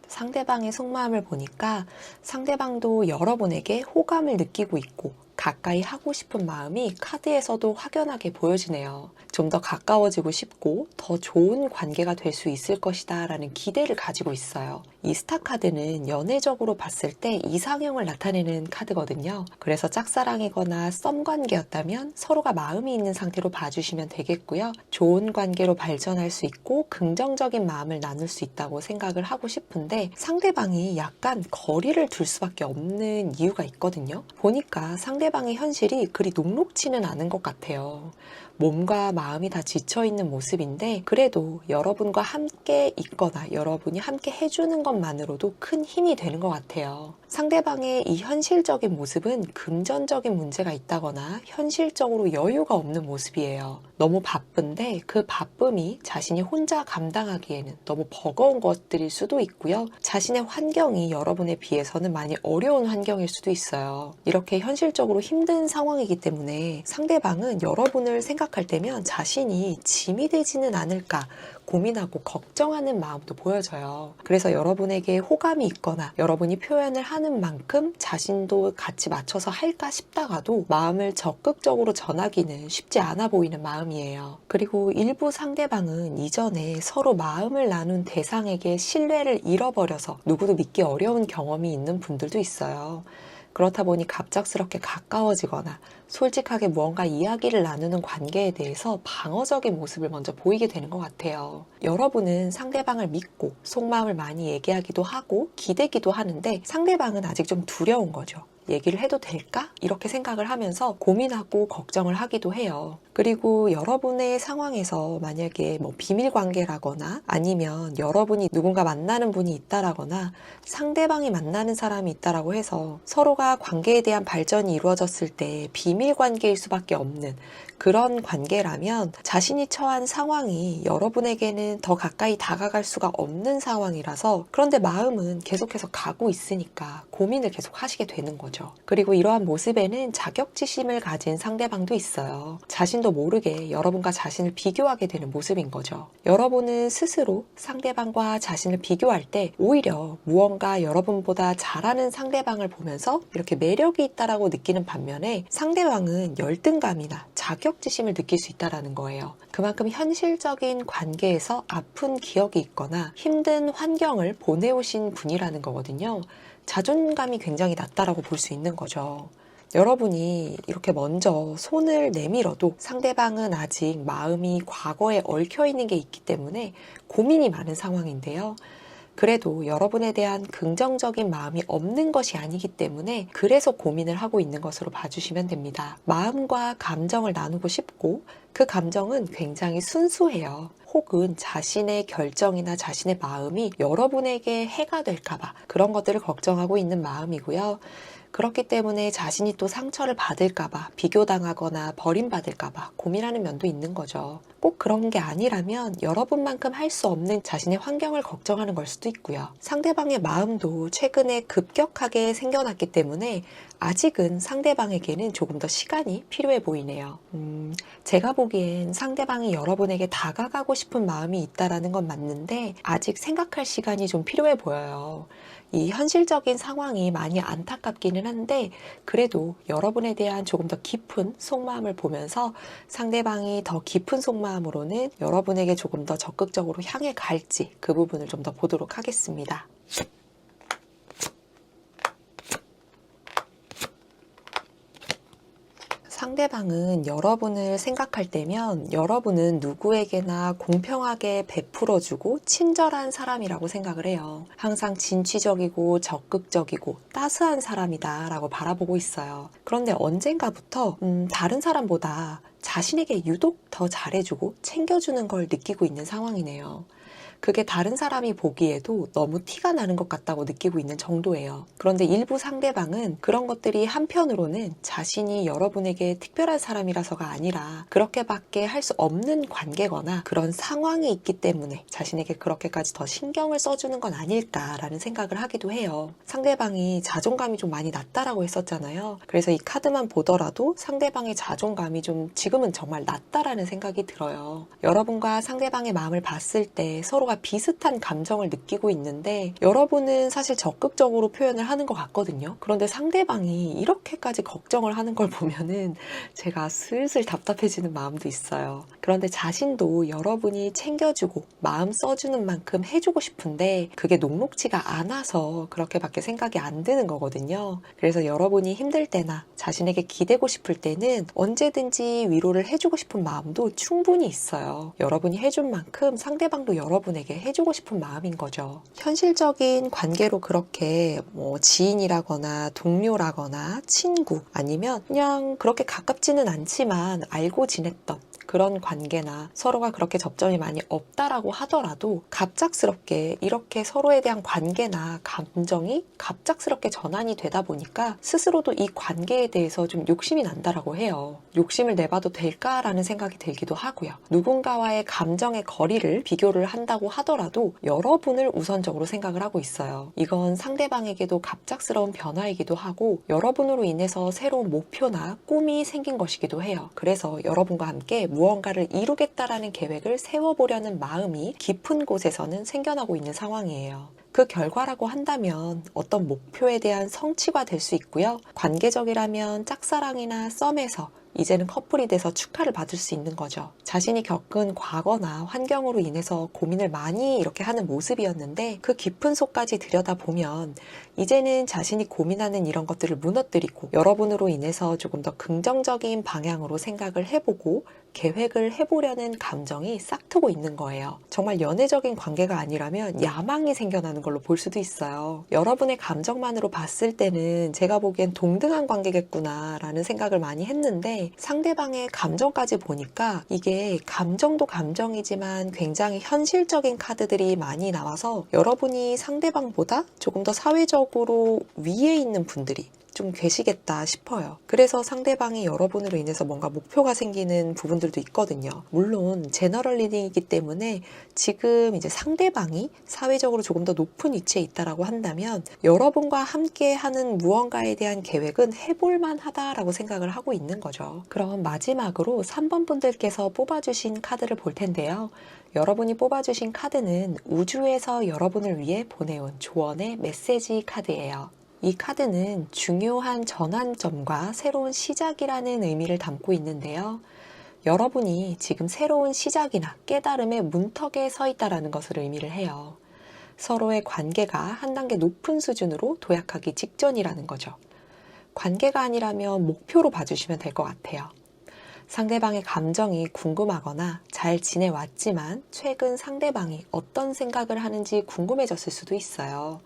상대방의 속마음을 보니까 상대방도 여러분에게 호감을 느끼고 있고 가까이 하고 싶은 마음이 카드에서도 확연하게 보여지네요. 좀 더 가까워지고 싶고 더 좋은 관계가 될 수 있을 것이다 라는 기대를 가지고 있어요. 이 스타 카드는 연애적으로 봤을 때 이상형을 나타내는 카드거든요. 그래서 짝사랑이거나 썸 관계였다면 서로가 마음이 있는 상태로 봐주시면 되겠고요. 좋은 관계로 발전할 수 있고 긍정적인 마음을 나눌 수 있다고 생각을 하고 싶은데 상대방이 약간 거리를 둘 수밖에 없는 이유가 있거든요. 보니까 상대방의 현실이 그리 녹록지는 않은 것 같아요. 몸과 마음이 다 지쳐있는 모습인데 그래도 여러분과 함께 있거나 여러분이 함께 해주는 것만으로도 큰 힘이 되는 것 같아요. 상대방의 이 현실적인 모습은 금전적인 문제가 있다거나 현실적으로 여유가 없는 모습이에요. 너무 바쁜데 그 바쁨이 자신이 혼자 감당하기에는 너무 버거운 것들일 수도 있고요. 자신의 환경이 여러분에 비해서는 많이 어려운 환경일 수도 있어요. 이렇게 현실적으로 힘든 상황이기 때문에 상대방은 여러분을 생각할 때면 자신이 짐이 되지는 않을까 고민하고 걱정하는 마음도 보여져요. 그래서 여러분에게 호감이 있거나 여러분이 표현을 하는 만큼 자신도 같이 맞춰서 할까 싶다가도 마음을 적극적으로 전하기는 쉽지 않아 보이는 마음이에요. 그리고 일부 상대방은 이전에 서로 마음을 나눈 대상에게 신뢰를 잃어버려서 누구도 믿기 어려운 경험이 있는 분들도 있어요. 그렇다 보니 갑작스럽게 가까워지거나 솔직하게 무언가 이야기를 나누는 관계에 대해서 방어적인 모습을 먼저 보이게 되는 것 같아요. 여러분은 상대방을 믿고 속마음을 많이 얘기하기도 하고 기대기도 하는데 상대방은 아직 좀 두려운 거죠. 얘기를 해도 될까? 이렇게 생각을 하면서 고민하고 걱정을 하기도 해요. 그리고 여러분의 상황에서 만약에 비밀 관계라거나 아니면 여러분이 누군가 만나는 분이 있다라거나 상대방이 만나는 사람이 있다라고 해서 서로가 관계에 대한 발전이 이루어졌을 때 비밀 관계일 수밖에 없는 그런 관계라면 자신이 처한 상황이 여러분에게는 더 가까이 다가갈 수가 없는 상황이라서 그런데 마음은 계속해서 가고 있으니까 고민을 계속 하시게 되는 거죠. 그리고 이러한 모습에는 자격지심을 가진 상대방도 있어요. 자신도 모르게 여러분과 자신을 비교하게 되는 모습인 거죠. 여러분은 스스로 상대방과 자신을 비교할 때 오히려 무언가 여러분보다 잘하는 상대방을 보면서 이렇게 매력이 있다라고 느끼는 반면에 상대방은 열등감이나 자격지심을 느낄 수 있다는 거예요. 그만큼 현실적인 관계에서 아픈 기억이 있거나 힘든 환경을 보내오신 분이라는 거거든요. 자존감이 굉장히 낮다라고 볼 수 있는 거죠. 여러분이 이렇게 먼저 손을 내밀어도 상대방은 아직 마음이 과거에 얽혀있는 게 있기 때문에 고민이 많은 상황인데요. 그래도 여러분에 대한 긍정적인 마음이 없는 것이 아니기 때문에 그래서 고민을 하고 있는 것으로 봐주시면 됩니다. 마음과 감정을 나누고 싶고 그 감정은 굉장히 순수해요. 혹은 자신의 결정이나 자신의 마음이 여러분에게 해가 될까봐 그런 것들을 걱정하고 있는 마음이고요. 그렇기 때문에 자신이 또 상처를 받을까봐 비교당하거나 버림받을까봐 고민하는 면도 있는 거죠. 꼭 그런 게 아니라면 여러분만큼 할 수 없는 자신의 환경을 걱정하는 걸 수도 있고요. 상대방의 마음도 최근에 급격하게 생겨났기 때문에 아직은 상대방에게는 조금 더 시간이 필요해 보이네요. 제가 보기엔 상대방이 여러분에게 다가가고 싶은 마음이 있다라는 건 맞는데 아직 생각할 시간이 좀 필요해 보여요. 이 현실적인 상황이 많이 안타깝기는 한데 그래도 여러분에 대한 조금 더 깊은 속마음을 보면서 상대방이 더 깊은 속마음으로는 여러분에게 조금 더 적극적으로 향해 갈지 그 부분을 좀 더 보도록 하겠습니다. 상대방은 여러분을 생각할 때면 여러분은 누구에게나 공평하게 베풀어주고 친절한 사람이라고 생각을 해요. 항상 진취적이고 적극적이고 따스한 사람이다 라고 바라보고 있어요. 그런데 언젠가부터 다른 사람보다 자신에게 유독 더 잘해주고 챙겨주는 걸 느끼고 있는 상황이네요. 그게 다른 사람이 보기에도 너무 티가 나는 것 같다고 느끼고 있는 정도예요. 그런데 일부 상대방은 그런 것들이 한편으로는 자신이 여러분에게 특별한 사람이라서가 아니라 그렇게밖에 할 수 없는 관계거나 그런 상황이 있기 때문에 자신에게 그렇게까지 더 신경을 써주는 건 아닐까라는 생각을 하기도 해요. 상대방이 자존감이 좀 많이 낮다라고 했었잖아요. 그래서 이 카드만 보더라도 상대방의 자존감이 좀 지금은 정말 낮다라는 생각이 들어요. 여러분과 상대방의 마음을 봤을 때 서로 서로가 비슷한 감정을 느끼고 있는데 여러분은 사실 적극적으로 표현을 하는 것 같거든요. 그런데 상대방이 이렇게까지 걱정을 하는 걸 보면은 제가 슬슬 답답해지는 마음도 있어요. 그런데 자신도 여러분이 챙겨주고 마음 써주는 만큼 해주고 싶은데 그게 녹록지가 않아서 그렇게밖에 생각이 안 드는 거거든요. 그래서 여러분이 힘들 때나 자신에게 기대고 싶을 때는 언제든지 위로를 해주고 싶은 마음도 충분히 있어요. 여러분이 해준 만큼 상대방도 여러분에게 해주고 싶은 마음인 거죠. 현실적인 관계로 그렇게 지인이라거나 동료라거나 친구 아니면 그냥 그렇게 가깝지는 않지만 알고 지냈던 그런 관계나 서로가 그렇게 접점이 많이 없다라고 하더라도 갑작스럽게 이렇게 서로에 대한 관계나 감정이 갑작스럽게 전환이 되다 보니까 스스로도 이 관계에 대해서 좀 욕심이 난다라고 해요. 욕심을 내봐도 될까라는 생각이 들기도 하고요. 누군가와의 감정의 거리를 비교를 한다고 하더라도 여러분을 우선적으로 생각을 하고 있어요. 이건 상대방에게도 갑작스러운 변화이기도 하고 여러분으로 인해서 새로운 목표나 꿈이 생긴 것이기도 해요. 그래서 여러분과 함께 무언가를 이루겠다라는 계획을 세워보려는 마음이 깊은 곳에서는 생겨나고 있는 상황이에요. 그 결과라고 한다면 어떤 목표에 대한 성취가 될 수 있고요. 관계적이라면 짝사랑이나 썸에서 이제는 커플이 돼서 축하를 받을 수 있는 거죠. 자신이 겪은 과거나 환경으로 인해서 고민을 많이 이렇게 하는 모습이었는데 그 깊은 속까지 들여다보면 이제는 자신이 고민하는 이런 것들을 무너뜨리고 여러분으로 인해서 조금 더 긍정적인 방향으로 생각을 해보고 계획을 해보려는 감정이 싹트고 있는 거예요. 정말 연애적인 관계가 아니라면 야망이 생겨나는 걸로 볼 수도 있어요. 여러분의 감정만으로 봤을 때는 제가 보기엔 동등한 관계겠구나 라는 생각을 많이 했는데 상대방의 감정까지 보니까 이게 감정도 감정이지만 굉장히 현실적인 카드들이 많이 나와서 여러분이 상대방보다 조금 더 사회적으로 위에 있는 분들이 좀 계시겠다 싶어요. 그래서 상대방이 여러분으로 인해서 뭔가 목표가 생기는 부분들도 있거든요. 물론 제너럴 리딩이기 때문에 지금 이제 상대방이 사회적으로 조금 더 높은 위치에 있다라고 한다면 여러분과 함께 하는 무언가에 대한 계획은 해볼만 하다라고 생각을 하고 있는 거죠. 그럼 마지막으로 3번 분들께서 뽑아주신 카드를 볼 텐데요. 여러분이 뽑아주신 카드는 우주에서 여러분을 위해 보내온 조언의 메시지 카드예요. 이 카드는 중요한 전환점과 새로운 시작이라는 의미를 담고 있는데요. 여러분이 지금 새로운 시작이나 깨달음의 문턱에 서 있다는 것을 의미를 해요. 서로의 관계가 한 단계 높은 수준으로 도약하기 직전이라는 거죠. 관계가 아니라면 목표로 봐주시면 될 것 같아요. 상대방의 감정이 궁금하거나 잘 지내왔지만 최근 상대방이 어떤 생각을 하는지 궁금해졌을 수도 있어요.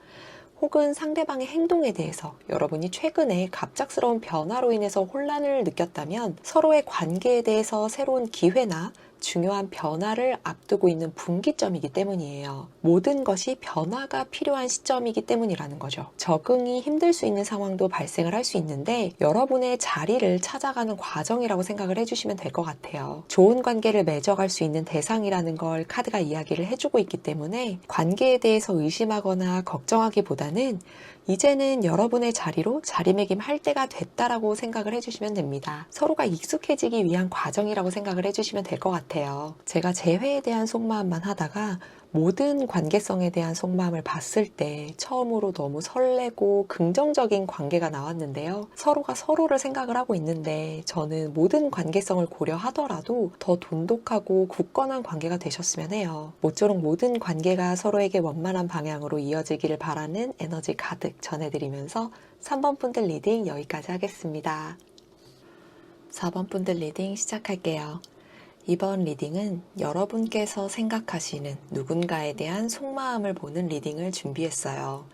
혹은 상대방의 행동에 대해서 여러분이 최근에 갑작스러운 변화로 인해서 혼란을 느꼈다면 서로의 관계에 대해서 새로운 기회나 중요한 변화를 앞두고 있는 분기점이기 때문이에요. 모든 것이 변화가 필요한 시점이기 때문이라는 거죠. 적응이 힘들 수 있는 상황도 발생을 할 수 있는데 여러분의 자리를 찾아가는 과정이라고 생각을 해주시면 될 것 같아요. 좋은 관계를 맺어갈 수 있는 대상이라는 걸 카드가 이야기를 해주고 있기 때문에 관계에 대해서 의심하거나 걱정하기보다는 이제는 여러분의 자리로 자리매김할 때가 됐다라고 생각을 해주시면 됩니다. 서로가 익숙해지기 위한 과정이라고 생각을 해주시면 될 것 같아요. 제가 재회에 대한 속마음만 하다가 모든 관계성에 대한 속마음을 봤을 때 처음으로 너무 설레고 긍정적인 관계가 나왔는데요. 서로가 서로를 생각을 하고 있는데 저는 모든 관계성을 고려하더라도 더 돈독하고 굳건한 관계가 되셨으면 해요. 모쪼록 모든 관계가 서로에게 원만한 방향으로 이어지기를 바라는 에너지 가득 전해드리면서 3번 분들 리딩 여기까지 하겠습니다. 4번 분들 리딩 시작할게요. 이번 리딩은 여러분께서 생각하시는 누군가에 대한 속마음을 보는 리딩을 준비했어요.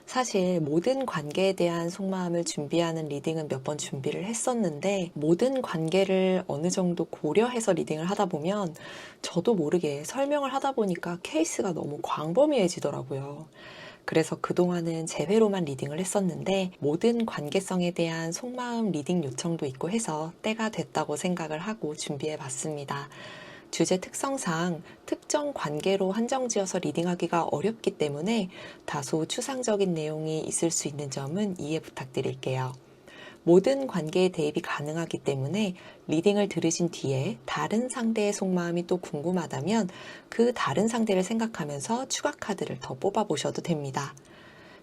사실 모든 관계에 대한 속마음을 준비하는 리딩은 몇 번 준비를 했었는데 모든 관계를 어느 정도 고려해서 리딩을 하다 보면 저도 모르게 설명을 하다 보니까 케이스가 너무 광범위해지더라고요. 그래서 그동안은 재회로만 리딩을 했었는데 모든 관계성에 대한 속마음 리딩 요청도 있고 해서 때가 됐다고 생각을 하고 준비해 봤습니다. 주제 특성상 특정 관계로 한정지어서 리딩하기가 어렵기 때문에 다소 추상적인 내용이 있을 수 있는 점은 이해 부탁드릴게요. 모든 관계에 대입이 가능하기 때문에 리딩을 들으신 뒤에 다른 상대의 속마음이 또 궁금하다면 그 다른 상대를 생각하면서 추가 카드를 더 뽑아보셔도 됩니다.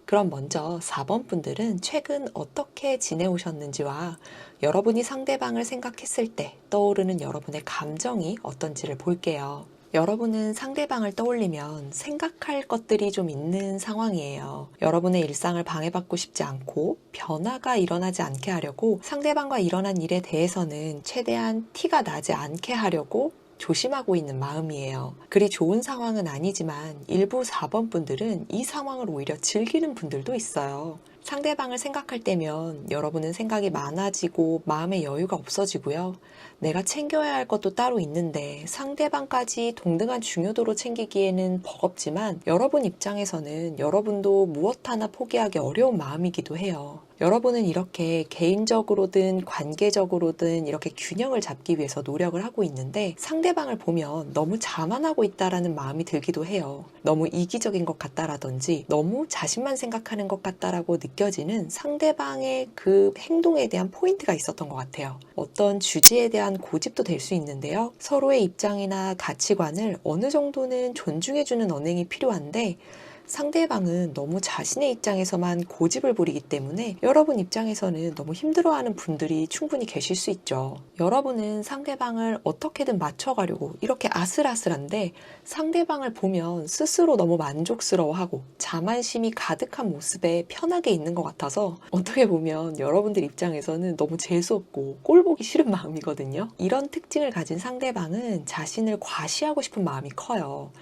그럼 먼저 4번 분들은 최근 어떻게 지내오셨는지와 여러분이 상대방을 생각했을 때 떠오르는 여러분의 감정이 어떤지를 볼게요. 여러분은 상대방을 떠올리면 생각할 것들이 좀 있는 상황이에요. 여러분의 일상을 방해받고 싶지 않고 변화가 일어나지 않게 하려고 상대방과 일어난 일에 대해서는 최대한 티가 나지 않게 하려고 조심하고 있는 마음이에요. 그리 좋은 상황은 아니지만 일부 4번 분들은 이 상황을 오히려 즐기는 분들도 있어요. 상대방을 생각할 때면 여러분은 생각이 많아지고 마음의 여유가 없어지고요. 내가 챙겨야 할 것도 따로 있는데 상대방까지 동등한 중요도로 챙기기에는 버겁지만 여러분 입장에서는 여러분도 무엇 하나 포기하기 어려운 마음이기도 해요. 여러분은 이렇게 개인적으로든 관계적으로든 이렇게 균형을 잡기 위해서 노력을 하고 있는데 상대방을 보면 너무 자만하고 있다라는 마음이 들기도 해요. 너무 이기적인 것 같다라든지 너무 자신만 생각하는 것 같다라고 느껴지는 상대방의 그 행동에 대한 포인트가 있었던 것 같아요. 어떤 주제에 대한 고집도 될 수 있는데요. 서로의 입장이나 가치관을 어느 정도는 존중해주는 언행이 필요한데 상대방은 너무 자신의 입장에서만 고집을 부리기 때문에 여러분 입장에서는 너무 힘들어하는 분들이 충분히 계실 수 있죠. 여러분은 상대방을 어떻게든 맞춰가려고 이렇게 아슬아슬한데 상대방을 보면 스스로 너무 만족스러워하고 자만심이 가득한 모습에 편하게 있는 것 같아서 어떻게 보면 여러분들 입장에서는 너무 재수없고 꼴보기 싫은 마음이거든요. 이런 특징을 가진 상대방은 자신을 과시하고 싶은 마음이 커요.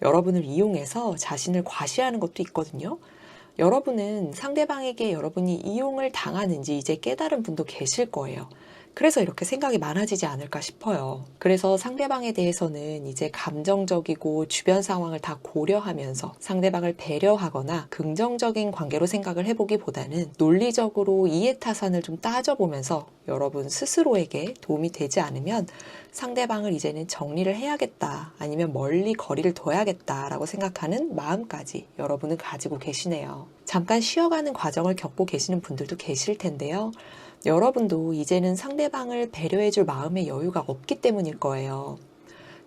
여러분을 이용해서 자신을 과시하는 것도 있거든요. 여러분은 상대방에게 여러분이 이용을 당하는지 이제 깨달은 분도 계실 거예요. 그래서 이렇게 생각이 많아지지 않을까 싶어요. 그래서 상대방에 대해서는 이제 감정적이고 주변 상황을 다 고려하면서 상대방을 배려하거나 긍정적인 관계로 생각을 해보기보다는 논리적으로 이해타산을 좀 따져보면서 여러분 스스로에게 도움이 되지 않으면 상대방을 이제는 정리를 해야겠다, 아니면 멀리 거리를 둬야겠다라고 생각하는 마음까지 여러분은 가지고 계시네요. 잠깐 쉬어가는 과정을 겪고 계시는 분들도 계실 텐데요. 여러분도 이제는 상대방을 배려해줄 마음의 여유가 없기 때문일 거예요.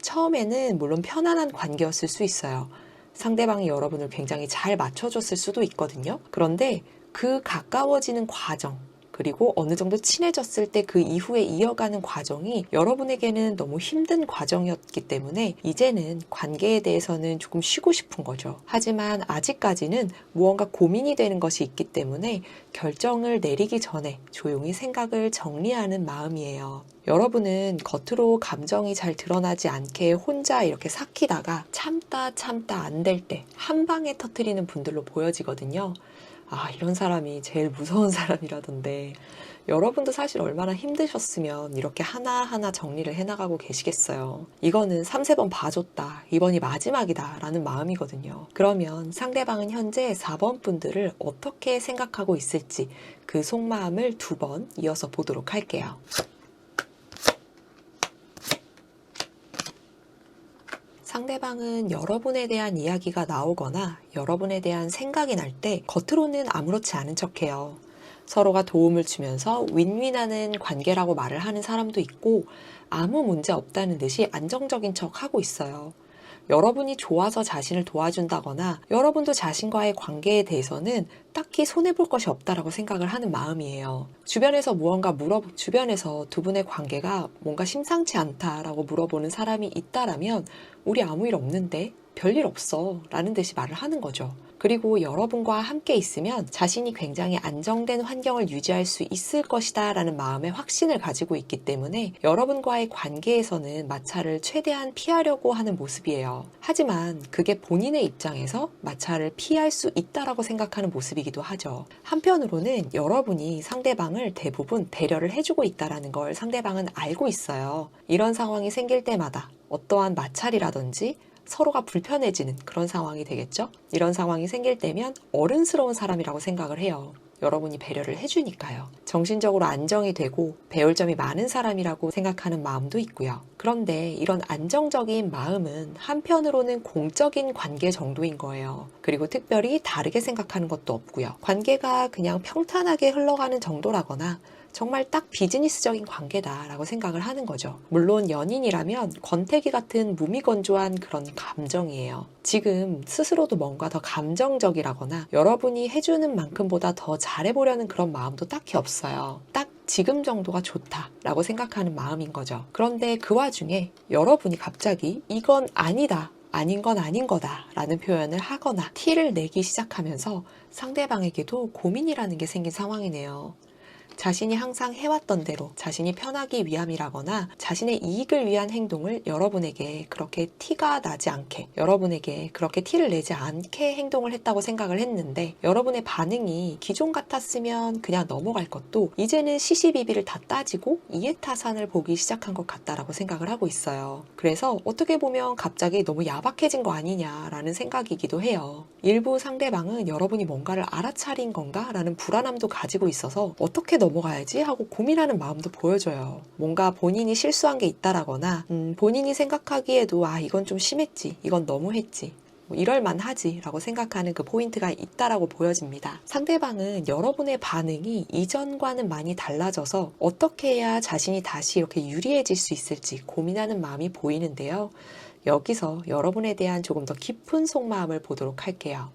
처음에는 물론 편안한 관계였을 수 있어요. 상대방이 여러분을 굉장히 잘 맞춰줬을 수도 있거든요. 그런데 그 가까워지는 과정, 그리고 어느 정도 친해졌을 때 그 이후에 이어가는 과정이 여러분에게는 너무 힘든 과정이었기 때문에 이제는 관계에 대해서는 조금 쉬고 싶은 거죠. 하지만 아직까지는 무언가 고민이 되는 것이 있기 때문에 결정을 내리기 전에 조용히 생각을 정리하는 마음이에요. 여러분은 겉으로 감정이 잘 드러나지 않게 혼자 이렇게 삭히다가 참다 안 될 때 한 방에 터뜨리는 분들로 보여지거든요. 아, 이런 사람이 제일 무서운 사람이라던데 여러분도 사실 얼마나 힘드셨으면 이렇게 하나하나 정리를 해나가고 계시겠어요. 이거는 3-4번 봐줬다, 이번이 마지막이다 라는 마음이거든요. 그러면 상대방은 현재 4번 분들을 어떻게 생각하고 있을지 그 속마음을 2번 이어서 보도록 할게요. 상대방은 여러분에 대한 이야기가 나오거나 여러분에 대한 생각이 날 때 겉으로는 아무렇지 않은 척해요. 서로가 도움을 주면서 윈윈하는 관계라고 말을 하는 사람도 있고 아무 문제 없다는 듯이 안정적인 척 하고 있어요. 여러분이 좋아서 자신을 도와준다거나 여러분도 자신과의 관계에 대해서는 딱히 손해볼 것이 없다라고 생각을 하는 마음이에요. 주변에서 주변에서 두 분의 관계가 뭔가 심상치 않다라고 물어보는 사람이 있다라면 우리 아무 일 없는데? 별일 없어 라는 듯이 말을 하는 거죠. 그리고 여러분과 함께 있으면 자신이 굉장히 안정된 환경을 유지할 수 있을 것이다 라는 마음의 확신을 가지고 있기 때문에 여러분과의 관계에서는 마찰을 최대한 피하려고 하는 모습이에요. 하지만 그게 본인의 입장에서 마찰을 피할 수 있다라고 생각하는 모습이기도 하죠. 한편으로는 여러분이 상대방을 대부분 배려를 해주고 있다는 걸 상대방은 알고 있어요. 이런 상황이 생길 때마다 어떠한 마찰이라든지 서로가 불편해지는 그런 상황이 되겠죠. 이런 상황이 생길 때면 어른스러운 사람이라고 생각을 해요. 여러분이 배려를 해주니까요. 정신적으로 안정이 되고 배울 점이 많은 사람이라고 생각하는 마음도 있고요. 그런데 이런 안정적인 마음은 한편으로는 공적인 관계 정도인 거예요. 그리고 특별히 다르게 생각하는 것도 없고요. 관계가 그냥 평탄하게 흘러가는 정도라거나 정말 딱 비즈니스적인 관계다라고 생각을 하는 거죠. 물론 연인이라면 권태기 같은 무미건조한 그런 감정이에요. 지금 스스로도 뭔가 더 감정적이라거나 여러분이 해주는 만큼보다 더 잘해보려는 그런 마음도 딱히 없어요. 딱 지금 정도가 좋다라고 생각하는 마음인 거죠. 그런데 그 와중에 여러분이 갑자기 이건 아니다, 아닌 건 아닌 거다 라는 표현을 하거나 티를 내기 시작하면서 상대방에게도 고민이라는 게 생긴 상황이네요. 자신이 항상 해왔던 대로 자신이 편하기 위함이라거나 자신의 이익을 위한 행동을 여러분에게 그렇게 티가 나지 않게, 여러분에게 그렇게 티를 내지 않게 행동을 했다고 생각을 했는데, 여러분의 반응이 기존 같았으면 그냥 넘어갈 것도 이제는 시시비비를 다 따지고 이해타산을 보기 시작한 것 같다라고 생각을 하고 있어요. 그래서 어떻게 보면 갑자기 너무 야박해진 거 아니냐라는 생각이기도 해요. 일부 상대방은 여러분이 뭔가를 알아차린 건가? 라는 불안함도 가지고 있어서 어떻게 넘어가야지 하고 고민하는 마음도 보여줘요. 뭔가 본인이 실수한 게 있다라거나 본인이 생각하기에도 이건 좀 심했지, 이건 너무했지, 이럴만 하지 라고 생각하는 그 포인트가 있다라고 보여집니다. 상대방은 여러분의 반응이 이전과는 많이 달라져서 어떻게 해야 자신이 다시 이렇게 유리해질 수 있을지 고민하는 마음이 보이는데요. 여기서 여러분에 대한 조금 더 깊은 속마음을 보도록 할게요.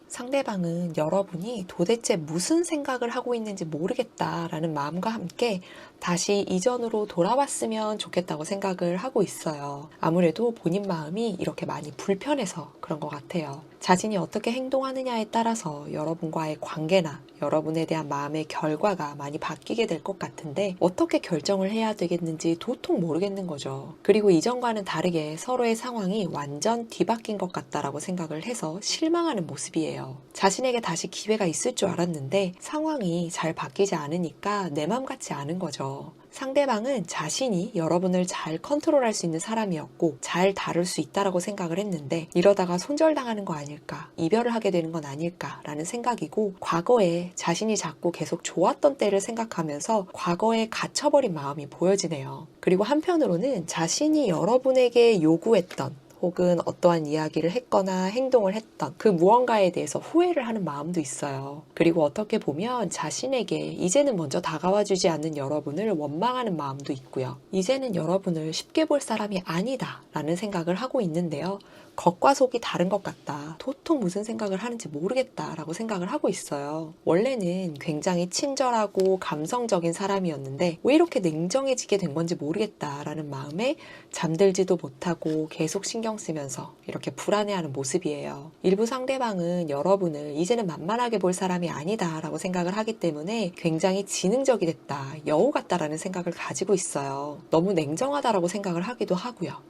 상대방은 여러분이 도대체 무슨 생각을 하고 있는지 모르겠다라는 마음과 함께 다시 이전으로 돌아왔으면 좋겠다고 생각을 하고 있어요. 아무래도 본인 마음이 이렇게 많이 불편해서 그런 것 같아요. 자신이 어떻게 행동하느냐에 따라서 여러분과의 관계나 여러분에 대한 마음의 결과가 많이 바뀌게 될 것 같은데 어떻게 결정을 해야 되겠는지 도통 모르겠는 거죠. 그리고 이전과는 다르게 서로의 상황이 완전 뒤바뀐 것 같다라고 생각을 해서 실망하는 모습이에요. 자신에게 다시 기회가 있을 줄 알았는데 상황이 잘 바뀌지 않으니까 내 맘 같지 않은 거죠. 상대방은 자신이 여러분을 잘 컨트롤할 수 있는 사람이었고 잘 다룰 수 있다라고 생각을 했는데 이러다가 손절당하는 거 아닐까, 이별을 하게 되는 건 아닐까라는 생각이고, 과거에 자신이 자꾸 계속 좋았던 때를 생각하면서 과거에 갇혀버린 마음이 보여지네요. 그리고 한편으로는 자신이 여러분에게 요구했던 혹은 어떠한 이야기를 했거나 행동을 했던 그 무언가에 대해서 후회를 하는 마음도 있어요. 그리고 어떻게 보면 자신에게 이제는 먼저 다가와주지 않는 여러분을 원망하는 마음도 있고요. 이제는 여러분을 쉽게 볼 사람이 아니다 라는 생각을 하고 있는데요. 겉과 속이 다른 것 같다, 도통 무슨 생각을 하는지 모르겠다 라고 생각을 하고 있어요. 원래는 굉장히 친절하고 감성적인 사람이었는데 왜 이렇게 냉정해지게 된 건지 모르겠다 라는 마음에 잠들지도 못하고 계속 신경 쓰면서 이렇게 불안해하는 모습이에요. 일부 상대방은 여러분을 이제는 만만하게 볼 사람이 아니다 라고 생각을 하기 때문에 굉장히 지능적이 됐다, 여우 같다라는 생각을 가지고 있어요. 너무 냉정하다라고 생각을 하기도 하고요.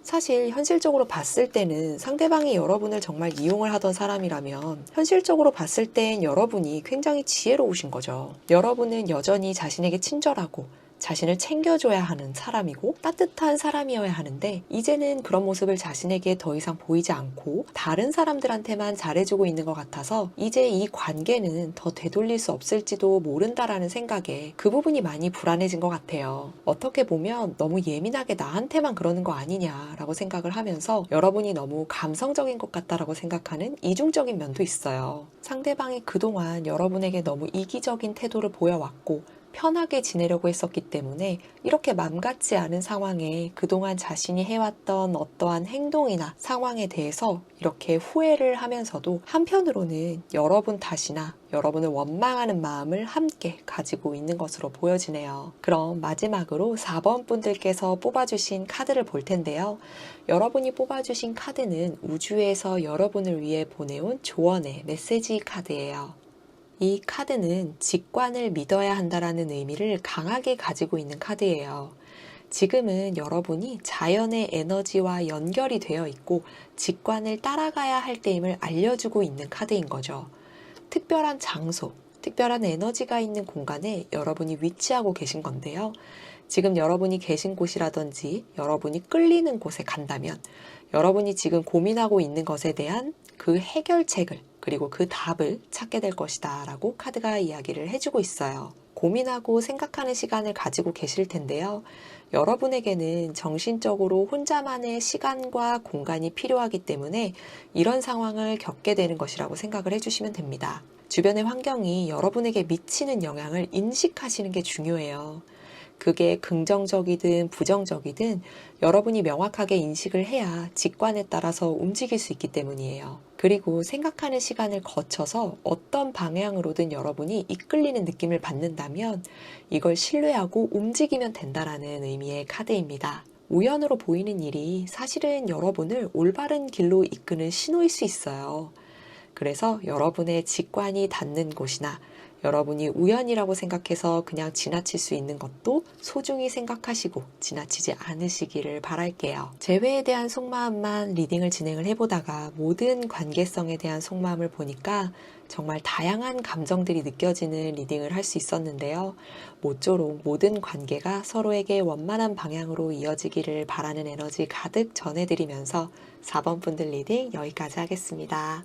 사실 현실적으로 봤을 때는 상대방이 여러분을 정말 이용을 하던 사람이라면 현실적으로 봤을 땐 여러분이 굉장히 지혜로우신 거죠. 여러분은 여전히 자신에게 친절하고 자신을 챙겨줘야 하는 사람이고 따뜻한 사람이어야 하는데 이제는 그런 모습을 자신에게 더 이상 보이지 않고 다른 사람들한테만 잘해주고 있는 것 같아서 이제 이 관계는 더 되돌릴 수 없을지도 모른다라는 생각에 그 부분이 많이 불안해진 것 같아요. 어떻게 보면 너무 예민하게 나한테만 그러는 거 아니냐라고 생각을 하면서 여러분이 너무 감성적인 것 같다라고 생각하는 이중적인 면도 있어요. 상대방이 그동안 여러분에게 너무 이기적인 태도를 보여왔고 편하게 지내려고 했었기 때문에 이렇게 맘 같지 않은 상황에 그동안 자신이 해왔던 어떠한 행동이나 상황에 대해서 이렇게 후회를 하면서도 한편으로는 여러분 탓이나 여러분을 원망하는 마음을 함께 가지고 있는 것으로 보여지네요. 그럼 마지막으로 4번 분들께서 뽑아주신 카드를 볼 텐데요. 여러분이 뽑아주신 카드는 우주에서 여러분을 위해 보내온 조언의 메시지 카드예요. 이 카드는 직관을 믿어야 한다라는 의미를 강하게 가지고 있는 카드예요. 지금은 여러분이 자연의 에너지와 연결이 되어 있고 직관을 따라가야 할 때임을 알려주고 있는 카드인 거죠. 특별한 장소, 특별한 에너지가 있는 공간에 여러분이 위치하고 계신 건데요. 지금 여러분이 계신 곳이라든지 여러분이 끌리는 곳에 간다면 여러분이 지금 고민하고 있는 것에 대한 그 해결책을 그리고 그 답을 찾게 될 것이다 라고 카드가 이야기를 해주고 있어요. 고민하고 생각하는 시간을 가지고 계실 텐데요. 여러분에게는 정신적으로 혼자만의 시간과 공간이 필요하기 때문에 이런 상황을 겪게 되는 것이라고 생각을 해주시면 됩니다. 주변의 환경이 여러분에게 미치는 영향을 인식하시는 게 중요해요. 그게 긍정적이든 부정적이든 여러분이 명확하게 인식을 해야 직관에 따라서 움직일 수 있기 때문이에요. 그리고 생각하는 시간을 거쳐서 어떤 방향으로든 여러분이 이끌리는 느낌을 받는다면 이걸 신뢰하고 움직이면 된다라는 의미의 카드입니다. 우연으로 보이는 일이 사실은 여러분을 올바른 길로 이끄는 신호일 수 있어요. 그래서 여러분의 직관이 닿는 곳이나 여러분이 우연이라고 생각해서 그냥 지나칠 수 있는 것도 소중히 생각하시고 지나치지 않으시기를 바랄게요. 재회에 대한 속마음만 리딩을 진행을 해보다가 모든 관계성에 대한 속마음을 보니까 정말 다양한 감정들이 느껴지는 리딩을 할 수 있었는데요. 모쪼록 모든 관계가 서로에게 원만한 방향으로 이어지기를 바라는 에너지 가득 전해드리면서 4번 분들 리딩 여기까지 하겠습니다.